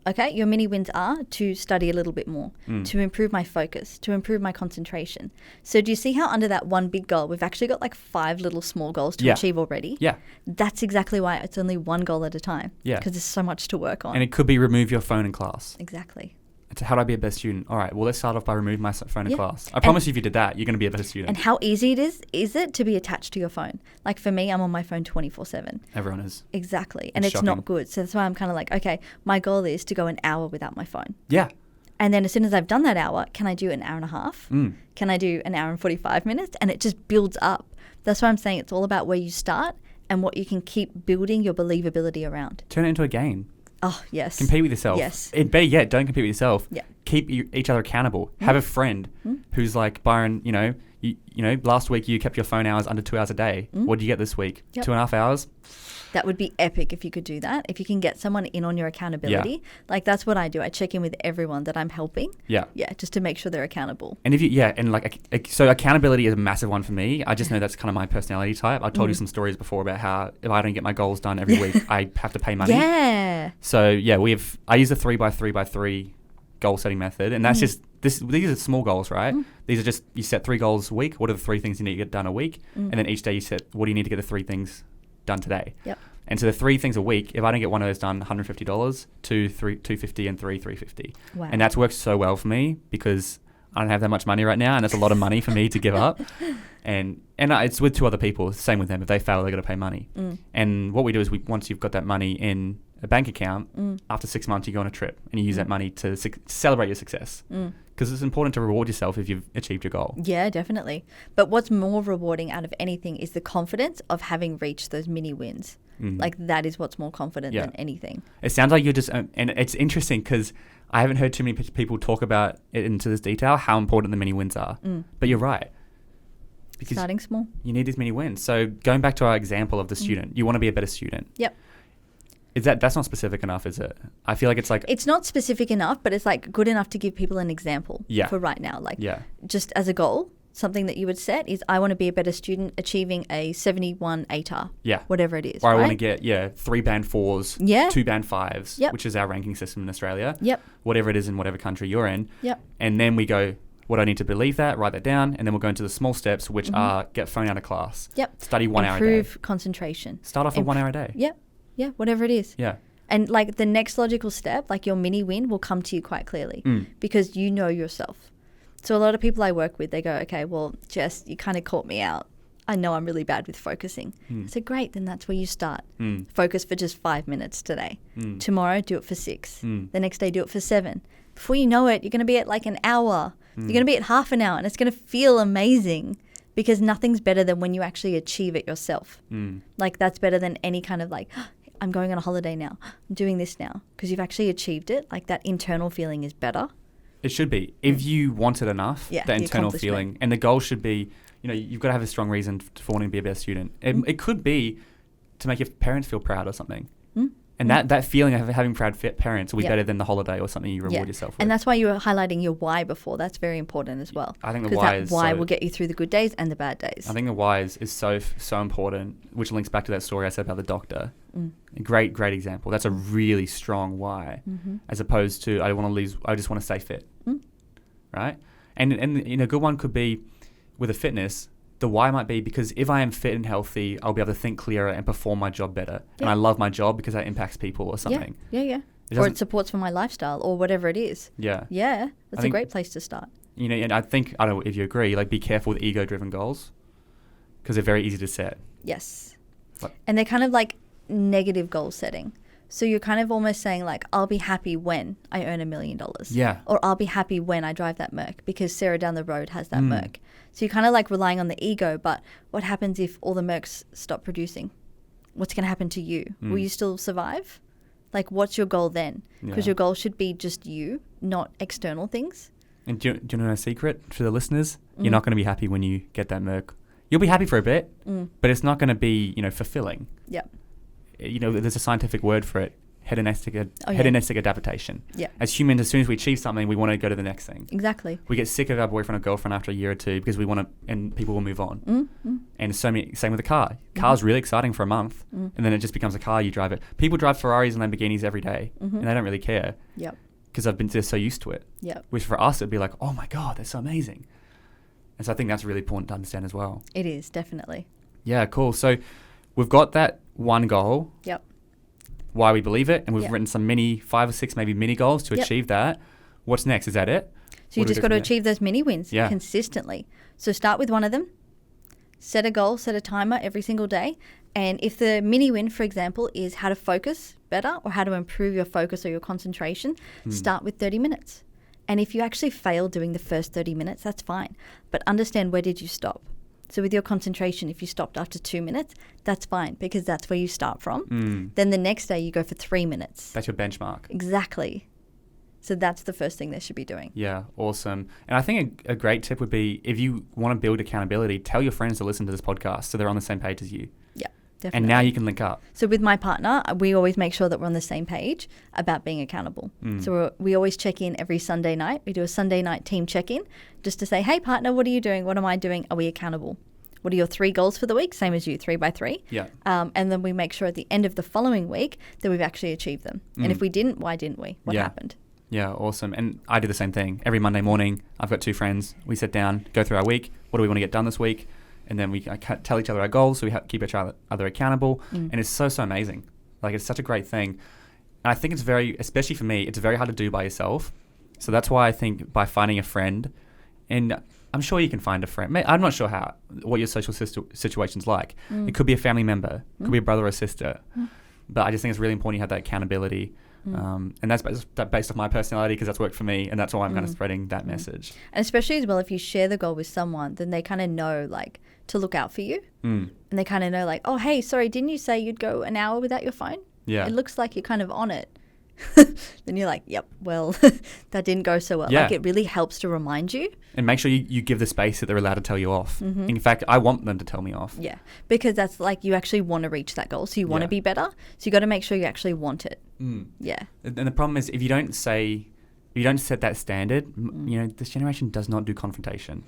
Okay, your mini wins are to study a little bit more, to improve my focus, to improve my concentration. So do you see how under that one big goal, we've actually got like 5 little small goals to achieve already? Yeah. That's exactly why it's only one goal at a time. Yeah. Because there's so much to work on. And it could be remove your phone in class. Exactly. It's how do I be a better student? All right, well, let's start off by removing my phone in class. I promise you, if you did that, you're going to be a better student. And how easy it is it to be attached to your phone? Like, for me, I'm on my phone 24/7. Everyone is. Exactly. And it's not good. So that's why I'm kind of like, okay, my goal is to go an hour without my phone. Yeah. And then as soon as I've done that hour, can I do an hour and a half? Can I do an hour and 45 minutes? And it just builds up. That's why I'm saying it's all about where you start and what you can keep building your believability around. Turn it into a game. Oh, yes. Compete with yourself. Yes. Better yet, don't compete with yourself. Yeah. Keep each other accountable. Have a friend who's like, Byron, last week you kept your phone hours under 2 hours a day. What did you get this week? 2.5 hours? That would be epic if you could do that. If you can get someone in on your accountability. Like, that's what I do. I check in with everyone that I'm helping. Yeah. Yeah, just to make sure they're accountable. And so accountability is a massive one for me. I just know that's kind of my personality type. I told you some stories before about how if I don't get my goals done every week, I have to pay money. Yeah. So I use the 3x3x3 goal setting method, and that's just these are small goals, right? These are just, you set 3 goals a week. What are the 3 things you need to get done a week? And then each day you set, what do you need to get the 3 things done today? Yep. And so the 3 things a week, if I don't get one of those done, $150, 2, 3, $250, and 3, $350. Wow. And that's worked so well for me because I don't have that much money right now, and that's a lot of money for me to give up. And it's with 2 other people. Same with them. If they fail, they're going to pay money. And what we do is once you've got that money in a bank account, after 6 months you go on a trip and you use that money to celebrate your success. Because it's important to reward yourself if you've achieved your goal. Yeah, definitely. But what's more rewarding out of anything is the confidence of having reached those mini wins. Like, that is what's more confident than anything. It sounds like you're just, and it's interesting because I haven't heard too many people talk about it into this detail, how important the mini wins are. But you're right. Because starting small. You need these mini wins. So going back to our example of the student, you want to be a better student. Yep. That's not specific enough, is it? I feel like it's like... It's not specific enough, but it's like good enough to give people an example for right now. Like, just as a goal, something that you would set is, I want to be a better student achieving a 71 ATAR. Yeah. Whatever it is, or I want to get, 3 band 4s, 2 band 5s, which is our ranking system in Australia. Yep. Whatever it is in whatever country you're in. Yep. And then we go, what do I need to believe that? Write that down. And then we'll go into the small steps, which are get phone out of class. Yep. Study 1 hour a day. Improve concentration. Start off with 1 hour a day. Yep. Yeah, whatever it is. Yeah. And like the next logical step, like your mini win will come to you quite clearly because you know yourself. So a lot of people I work with, they go, okay, well, Jess, you kind of caught me out. I know I'm really bad with focusing. I said, great, then that's where you start. Focus for just 5 minutes today. Tomorrow, do it for 6. The next day, do it for 7. Before you know it, you're going to be at like an hour. You're going to be at half an hour, and it's going to feel amazing because nothing's better than when you actually achieve it yourself. Like that's better than any kind of like, I'm going on a holiday now. I'm doing this now because you've actually achieved it. Like that internal feeling is better. It should be. If you want it enough, the internal feeling. And the goal should be, you know, you've got to have a strong reason for wanting to be a better student. It could be to make your parents feel proud or something. And that feeling of having proud parents will be better than the holiday or something you reward yourself with. And that's why you were highlighting your why before. That's very important as well. I think the why is why will get you through the good days and the bad days. I think the why is so important, which links back to that story I said about the doctor. A great example. That's a really strong why, as opposed to I don't want to lose. I just want to stay fit, right? And you know, a good one could be with a fitness. The why might be because if I am fit and healthy, I'll be able to think clearer and perform my job better. And I love my job because that impacts people or something. Yeah. Or it supports for my lifestyle or whatever it is. Yeah. That's a great place to start. You know, and I think, I don't know if you agree, like be careful with ego-driven goals because they're very easy to set. Yes. And they're kind of like negative goal setting. So you're kind of almost saying like, I'll be happy when I earn $1 million. Yeah. Or I'll be happy when I drive that Merc because Sarah down the road has that Merc. So you're kind of like relying on the ego, but what happens if all the Mercs stop producing? What's going to happen to you? Will you still survive? Like, what's your goal then? Because your goal should be just you, not external things. And do you know a secret for the listeners? You're not going to be happy when you get that Merc. You'll be happy for a bit, but it's not going to be, you know, fulfilling. Yep. You know, there's a scientific word for it, hedonistic adaptation. Yeah. As humans, as soon as we achieve something, we want to go to the next thing. Exactly. We get sick of our boyfriend or girlfriend after a year or two because we want to, and people will move on. And same with a car. Car's really exciting for a month, and then it just becomes a car. You drive it. People drive Ferraris and Lamborghinis every day, and they don't really care. Yep. Because they're so used to it. Yep. Which for us, it'd be like, oh my God, they're so amazing. And so I think that's really important to understand as well. It is, definitely. Yeah, cool. So we've got that one goal. Yep. Why we believe it, and we've written some 5 or 6 maybe mini goals to achieve that. What's next? Is that it? So you just got to achieve those mini wins consistently. So start with one of them. Set a goal, set a timer every single day. And if the mini win, for example, is how to focus better or how to improve your focus or your concentration, start with 30 minutes. And if you actually fail doing the first 30 minutes, that's fine. But understand, where did you stop? So with your concentration, if you stopped after 2 minutes, that's fine because that's where you start from. Then the next day you go for 3 minutes. That's your benchmark. Exactly. So that's the first thing they should be doing. Yeah, awesome. And I think a great tip would be, if you want to build accountability, tell your friends to listen to this podcast so they're on the same page as you. Yeah, definitely. And now you can link up. So with my partner, we always make sure that we're on the same page about being accountable. So we always check in every Sunday night. We do a Sunday night team check-in just to say, hey, partner, what are you doing? What am I doing? Are we accountable? What are your 3 goals for the week? Same as you, 3 by 3. Yeah. And then we make sure at the end of the following week that we've actually achieved them. And if we didn't, why didn't we? What happened? Yeah, awesome. And I do the same thing. Every Monday morning, I've got 2 friends. We sit down, go through our week. What do we want to get done this week? And then we tell each other our goals, so we keep each other accountable. And it's so amazing. Like, it's such a great thing. And I think it's especially for me, it's very hard to do by yourself. So that's why I think by finding a friend, and I'm sure you can find a friend. I'm not sure what your social situation's like. It could be a family member, it could be a brother or sister. But I just think it's really important you have that accountability. And that's based off my personality because that's worked for me, and that's why I'm kind of spreading that message. And especially as well, if you share the goal with someone, then they kind of know like to look out for you. And they kind of know like, oh, hey, sorry, didn't you say you'd go an hour without your phone? Yeah. It looks like you're kind of on it. Then you're like, yep, well, that didn't go so well. Yeah. Like, it really helps to remind you. And make sure you give the space that they're allowed to tell you off. In fact, I want them to tell me off. Yeah, because that's like, you actually want to reach that goal. So you want to be better. So you got to make sure you actually want it. Yeah. And the problem is, if you don't set that standard, you know, this generation does not do confrontation.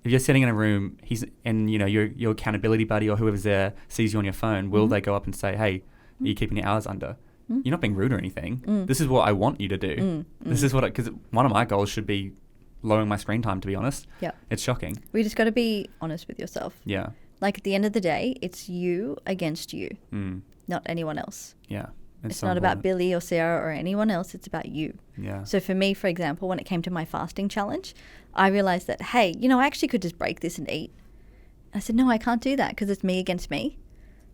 If you're sitting in a room, your accountability buddy or whoever's there sees you on your phone, will they go up and say, hey, are you keeping your hours under? You're not being rude or anything. This is what I want you to do. This is because one of my goals should be lowering my screen time, to be honest. Yeah. It's shocking. We just got to be honest with yourself. Yeah. Like, at the end of the day, it's you against you. not anyone else. Yeah. It's not about Billy or Sarah or anyone else. It's about you. Yeah. So for me, for example, when it came to my fasting challenge, I realized that, hey, I actually could just break this and eat. I said, no, I can't do that because it's me against me.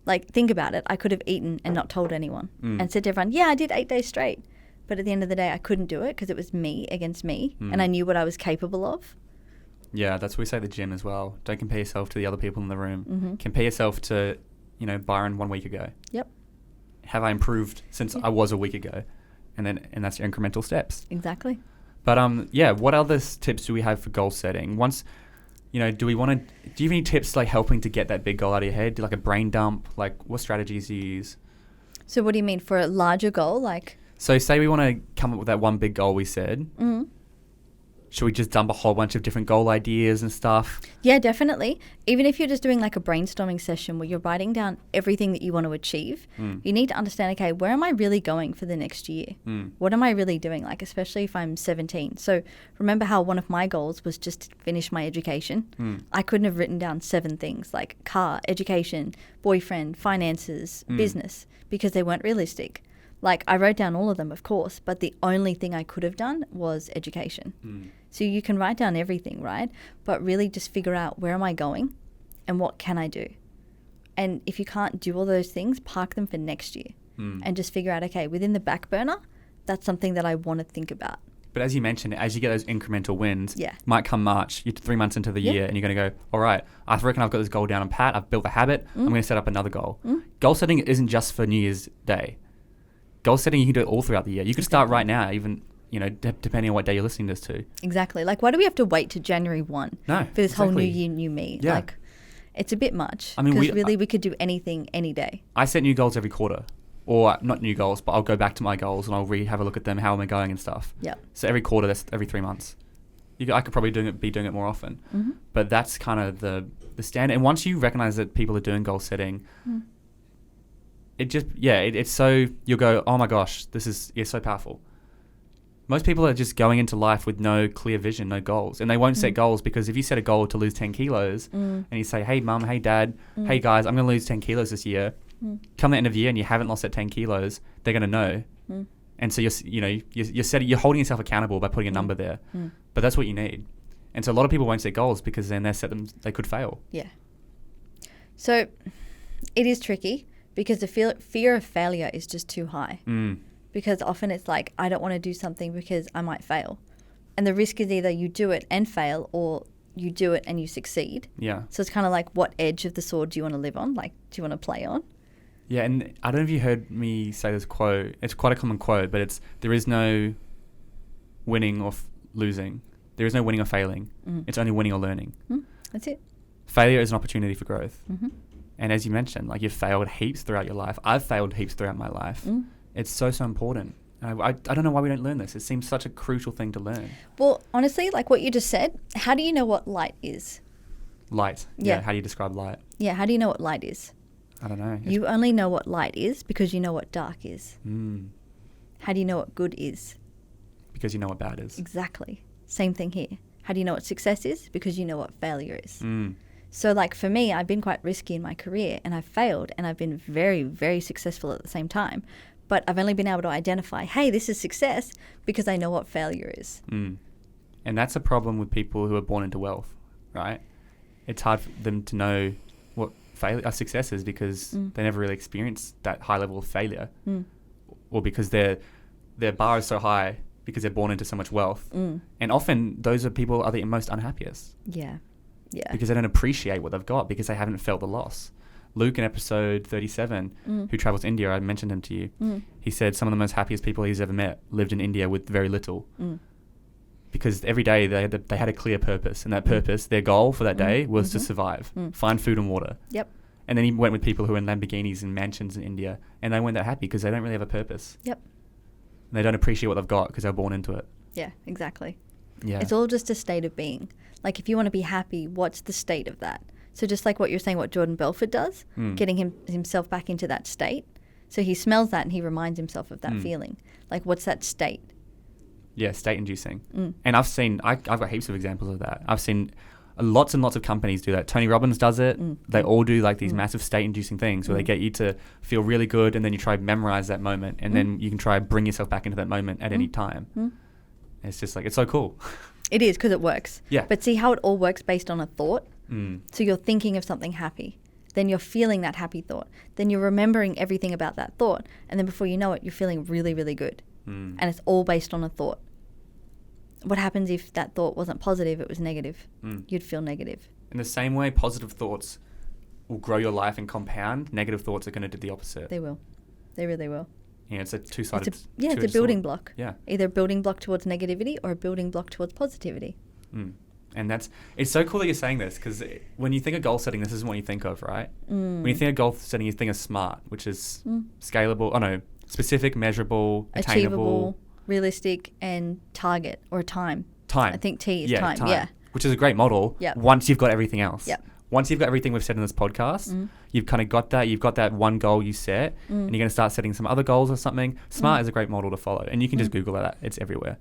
Like, think about it. I could have eaten and not told anyone and said to everyone, yeah, I did 8 days straight. But at the end of the day, I couldn't do it because it was me against me and I knew what I was capable of. Yeah, that's what we say at the gym as well. Don't compare yourself to the other people in the room. Compare yourself to, Byron 1 week ago. Yep. Have I improved since I was a week ago? And that's your incremental steps. Exactly. But what other tips do we have for goal setting? Once, do you have any tips like helping to get that big goal out of your head? Do like a brain dump? Like what strategies do you use? So what do you mean for a larger goal? Like, so say we want to come up with that one big goal we said. Should we just dump a whole bunch of different goal ideas and stuff? Yeah, definitely. Even if you're just doing like a brainstorming session where you're writing down everything that you want to achieve, you need to understand, okay, where am I really going for the next year? What am I really doing? Like, especially if I'm 17. So remember how one of my goals was just to finish my education? I couldn't have written down 7 things like car, education, boyfriend, finances, business, because they weren't realistic. Like, I wrote down all of them, of course, but the only thing I could have done was education. So you can write down everything, right? But really just figure out, where am I going and what can I do? And if you can't do all those things, park them for next year and just figure out, okay, within the back burner, that's something that I want to think about. But as you mentioned, as you get those incremental wins, Yeah. might come March, you're 3 months into the year and you're going to go, all right, I reckon I've got this goal down on pat. I've built a habit. I'm going to set up another goal. Goal setting isn't just for New Year's Day. Goal setting, you can do it all throughout the year. You can start right now, even, depending on what day you're listening to this to. Exactly. Like, why do we have to wait to January 1 for this whole new year, new me? Yeah. Like, it's a bit much. I mean, because we could do anything, any day. I set new goals every quarter. Or not new goals, but I'll go back to my goals and I'll have a look at them, how am I going and stuff. Yeah. So every quarter, that's every 3 months. I could probably be doing it more often. But that's kind of the standard. And once you recognize that people are doing goal setting, it's so, you'll go, oh my gosh, it's so powerful. Most people are just going into life with no clear vision, no goals. And they won't set goals because if you set a goal to lose 10 kilos and you say, hey mum, hey dad, hey guys, I'm going to lose 10 kilos this year. Come the end of the year and you haven't lost that 10 kilos, they're going to know. And so you're holding yourself accountable by putting a number there. But that's what you need. And so a lot of people won't set goals because then they could fail. Yeah. So it is tricky because the fear of failure is just too high. Because often it's like, I don't want to do something because I might fail. And the risk is either you do it and fail, or you do it and you succeed. Yeah. So it's kind of like, what edge of the sword do you want to live on? Like, do you want to play on? Yeah, and I don't know if you heard me say this quote. It's quite a common quote, but it's, there is no winning or losing. There is no winning or failing. It's only winning or learning. That's it. Failure is an opportunity for growth. And as you mentioned, like, you've failed heaps throughout your life. I've failed heaps throughout my life. It's so important. I don't know why we don't learn this. It seems such a crucial thing to learn. Well, honestly, like what you just said, how do you know what light is? Light. Yeah. How do you describe light? Yeah, how do you know what light is? I don't know. You only know what light is because you know what dark is. How do you know what good is? Because you know what bad is. Exactly. Same thing here. How do you know what success is? Because you know what failure is. So like for me, I've been quite risky in my career and I've failed and I've been very, very successful at the same time. But I've only been able to identify, hey, this is success because I know what failure is. And that's a problem with people who are born into wealth, right? It's hard for them to know what success is because they never really experienced that high level of failure, or because their bar is so high because they're born into so much wealth. And often those are people are the most unhappiest. Yeah. Because they don't appreciate what they've got because they haven't felt the loss. Luke in episode 37, who travels to India, I mentioned him to you. He said some of the most happiest people he's ever met lived in India with very little. Because every day they had a clear purpose, and that purpose, their goal for that day was to survive, find food and water. Yep. And then he went with people who are in Lamborghinis and mansions in India, and they weren't that happy because they don't really have a purpose. Yep. And they don't appreciate what they've got because they're born into it. Yeah, exactly. Yeah. It's all just a state of being. Like, if you want to be happy, what's the state of that? So just like what you're saying, what Jordan Belfort does, getting himself back into that state. So he smells that and he reminds himself of that feeling. Like, what's that state? Yeah, state inducing. And I've got heaps of examples of that. I've seen lots and lots of companies do that. Tony Robbins does it. They all do like these massive state-inducing things where they get you to feel really good, and then you try to memorize that moment, and then you can try to bring yourself back into that moment at any time. It's just like, it's so cool. It is, because it works. Yeah. But see how it all works based on a thought? So you're thinking of something happy. Then you're feeling that happy thought. Then you're remembering everything about that thought. And then before you know it, you're feeling really, really good. And it's all based on a thought. What happens if that thought wasn't positive, it was negative? You'd feel negative. In the same way, positive thoughts will grow your life and compound. Negative thoughts are going to do the opposite. They will. They really will. Yeah, it's a two-sided it's a building block. Yeah. Either a building block towards negativity or a building block towards positivity. And it's so cool that you're saying this, because when you think of goal setting, this isn't what you think of, right? When you think of goal setting, you think of SMART, which is scalable, specific, measurable, attainable, realistic, and target, or time. Time. I think T is time. Yeah. Which is a great model once you've got everything else. Yep. Once you've got everything we've said in this podcast, you've kind of got that. You've got that one goal you set, and you're going to start setting some other goals or something. SMART is a great model to follow, and you can just Google that. It's everywhere.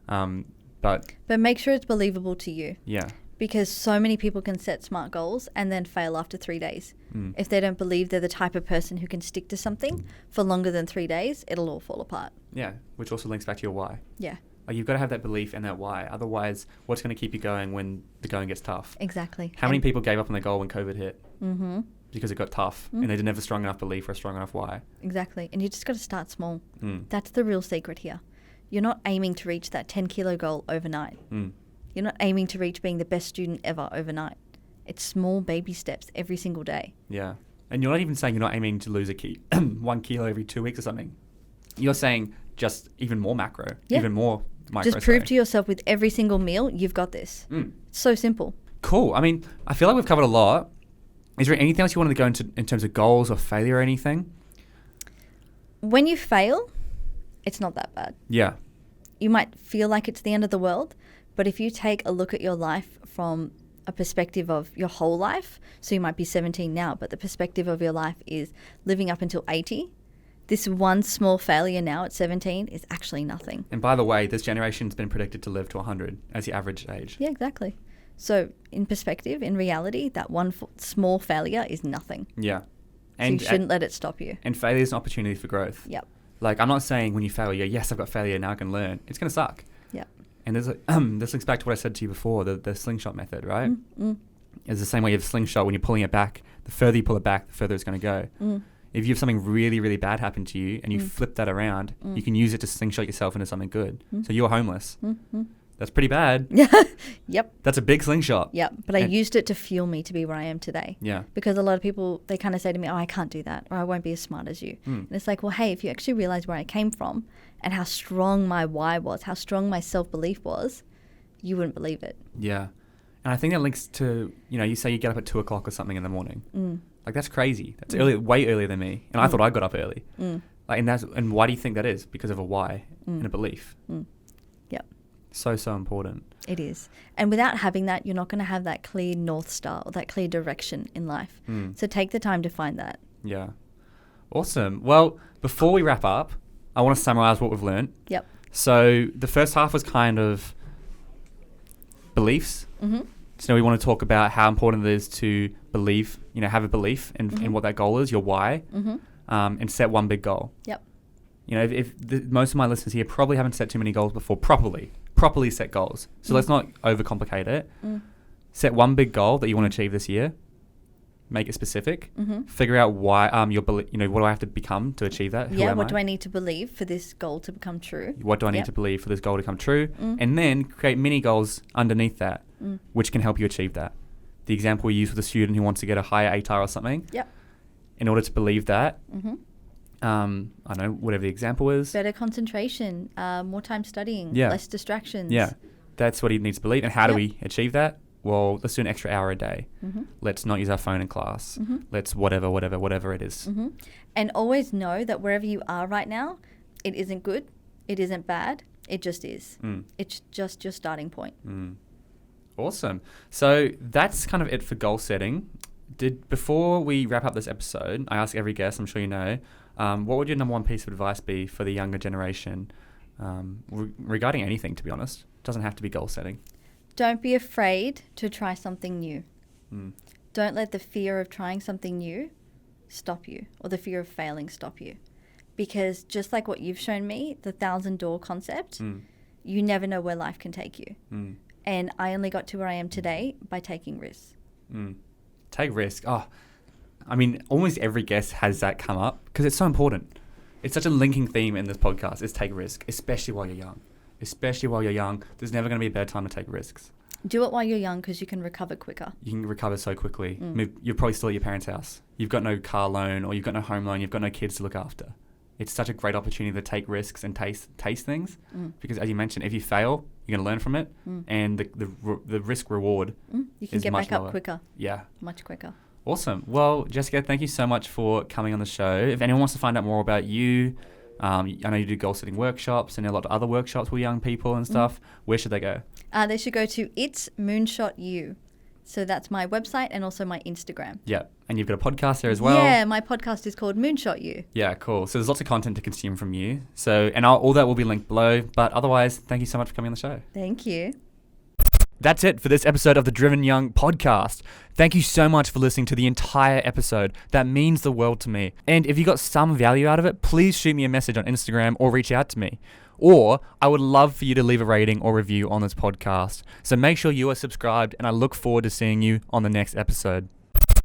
But make sure it's believable to you. Yeah. Because so many people can set SMART goals and then fail after 3 days. If they don't believe they're the type of person who can stick to something for longer than 3 days, it'll all fall apart. Yeah, which also links back to your why. Yeah. Like, you've got to have that belief and that why. Otherwise, what's going to keep you going when the going gets tough? Exactly. How many people gave up on their goal when COVID hit? Because it got tough and they didn't have a strong enough belief or a strong enough why. Exactly. And you just got to start small. That's the real secret here. You're not aiming to reach that 10-kilo goal overnight. You're not aiming to reach being the best student ever overnight. It's small baby steps every single day. Yeah. And you're not even saying you're not aiming to lose 1 kilo every 2 weeks or something. You're saying just even more macro, even more micro. Just prove to yourself with every single meal, you've got this. It's so simple. Cool. I mean, I feel like we've covered a lot. Is there anything else you wanted to go into in terms of goals or failure or anything? When you fail, it's not that bad. Yeah. You might feel like it's the end of the world, but if you take a look at your life from a perspective of your whole life, so you might be 17 now, but the perspective of your life is living up until 80, this one small failure now at 17 is actually nothing. And by the way, this generation's been predicted to live to 100 as the average age. Yeah, exactly. So in perspective, in reality, that one small failure is nothing. Yeah. And so you shouldn't let it stop you. And failure is an opportunity for growth. Yep. Like, I'm not saying when you fail, yes, I've got failure, now I can learn. It's going to suck. Yep. And there's this links back to what I said to you before, the slingshot method, right? It's the same way you have a slingshot. When you're pulling it back, the further you pull it back, the further it's going to go. If you have something really, really bad happen to you and you flip that around, you can use it to slingshot yourself into something good. So you're homeless. That's pretty bad. Yep. That's a big slingshot. Yep. But I used it to fuel me to be where I am today. Yeah. Because a lot of people, they kind of say to me, oh, I can't do that, or I won't be as smart as you. And it's like, well, hey, if you actually realize where I came from and how strong my why was, how strong my self-belief was, you wouldn't believe it. Yeah. And I think that links to, you say you get up at 2 o'clock or something in the morning. Like, that's crazy. That's early, way earlier than me. And I thought I got up early. Like, and why do you think that is? Because of a why and a belief. Yep. So important. It is. And without having that, you're not going to have that clear North Star or that clear direction in life. So take the time to find that. Yeah. Awesome. Well, before we wrap up, I want to summarize what we've learned. Yep. So the first half was kind of beliefs. So we want to talk about how important it is to believe, have a belief in what that goal is, your why, and set one big goal. Yep. If most of my listeners here probably haven't set too many goals before, properly set goals. So let's not overcomplicate it. Set one big goal that you want to achieve this year. Make it specific. Figure out why what do I have to become to achieve that? What do I need to believe for this goal to become true? What do I need to believe for this goal to come true? And then create mini goals underneath that, which can help you achieve that. The example we use with a student who wants to get a higher ATAR or something. Yep. In order to believe that, I don't know, whatever the example is. Better concentration, more time studying, Yeah. less distractions. Yeah, that's what he needs to believe. And how do we achieve that? Well, let's do an extra hour a day. Let's not use our phone in class. Let's whatever it is. And always know that wherever you are right now, it isn't good, it isn't bad, it just is. It's just your starting point. Awesome. So that's kind of it for goal setting. Before we wrap up this episode, I ask every guest, I'm sure you know, what would your number one piece of advice be for the younger generation regarding anything, to be honest? It doesn't have to be goal setting. Don't be afraid to try something new. Mm. Don't let the fear of trying something new stop you, or the fear of failing stop you. Because just like what you've shown me, the 1,000-door concept, you never know where life can take you. And I only got to where I am today by taking risks. Take risk. Oh, I mean, almost every guest has that come up because it's so important. It's such a linking theme in this podcast is take risk, especially while you're young. Especially while you're young, there's never going to be a better time to take risks. Do it while you're young because you can recover quicker. You can recover so quickly. You're probably still at your parents' house. You've got no car loan or you've got no home loan. You've got no kids to look after. It's such a great opportunity to take risks and taste things because, as you mentioned, if you fail, you're going to learn from it, and the risk reward you can is get much back up lower. quicker. Yeah, much quicker. Awesome. Well, Jessica, thank you so much for coming on the show. If anyone wants to find out more about you, I know you do goal setting workshops and a lot of other workshops with young people and stuff. Where should they go? They should go to It's Moonshot You. So that's my website and also my Instagram. Yeah. And you've got a podcast there as well. Yeah, my podcast is called Moonshot You. Yeah, cool. So there's lots of content to consume from you. So, and all that will be linked below. But otherwise, thank you so much for coming on the show. Thank you. That's it for this episode of the Driven Young podcast. Thank you so much for listening to the entire episode. That means the world to me. And if you got some value out of it, please shoot me a message on Instagram or reach out to me. Or I would love for you to leave a rating or review on this podcast. So make sure you are subscribed, and I look forward to seeing you on the next episode.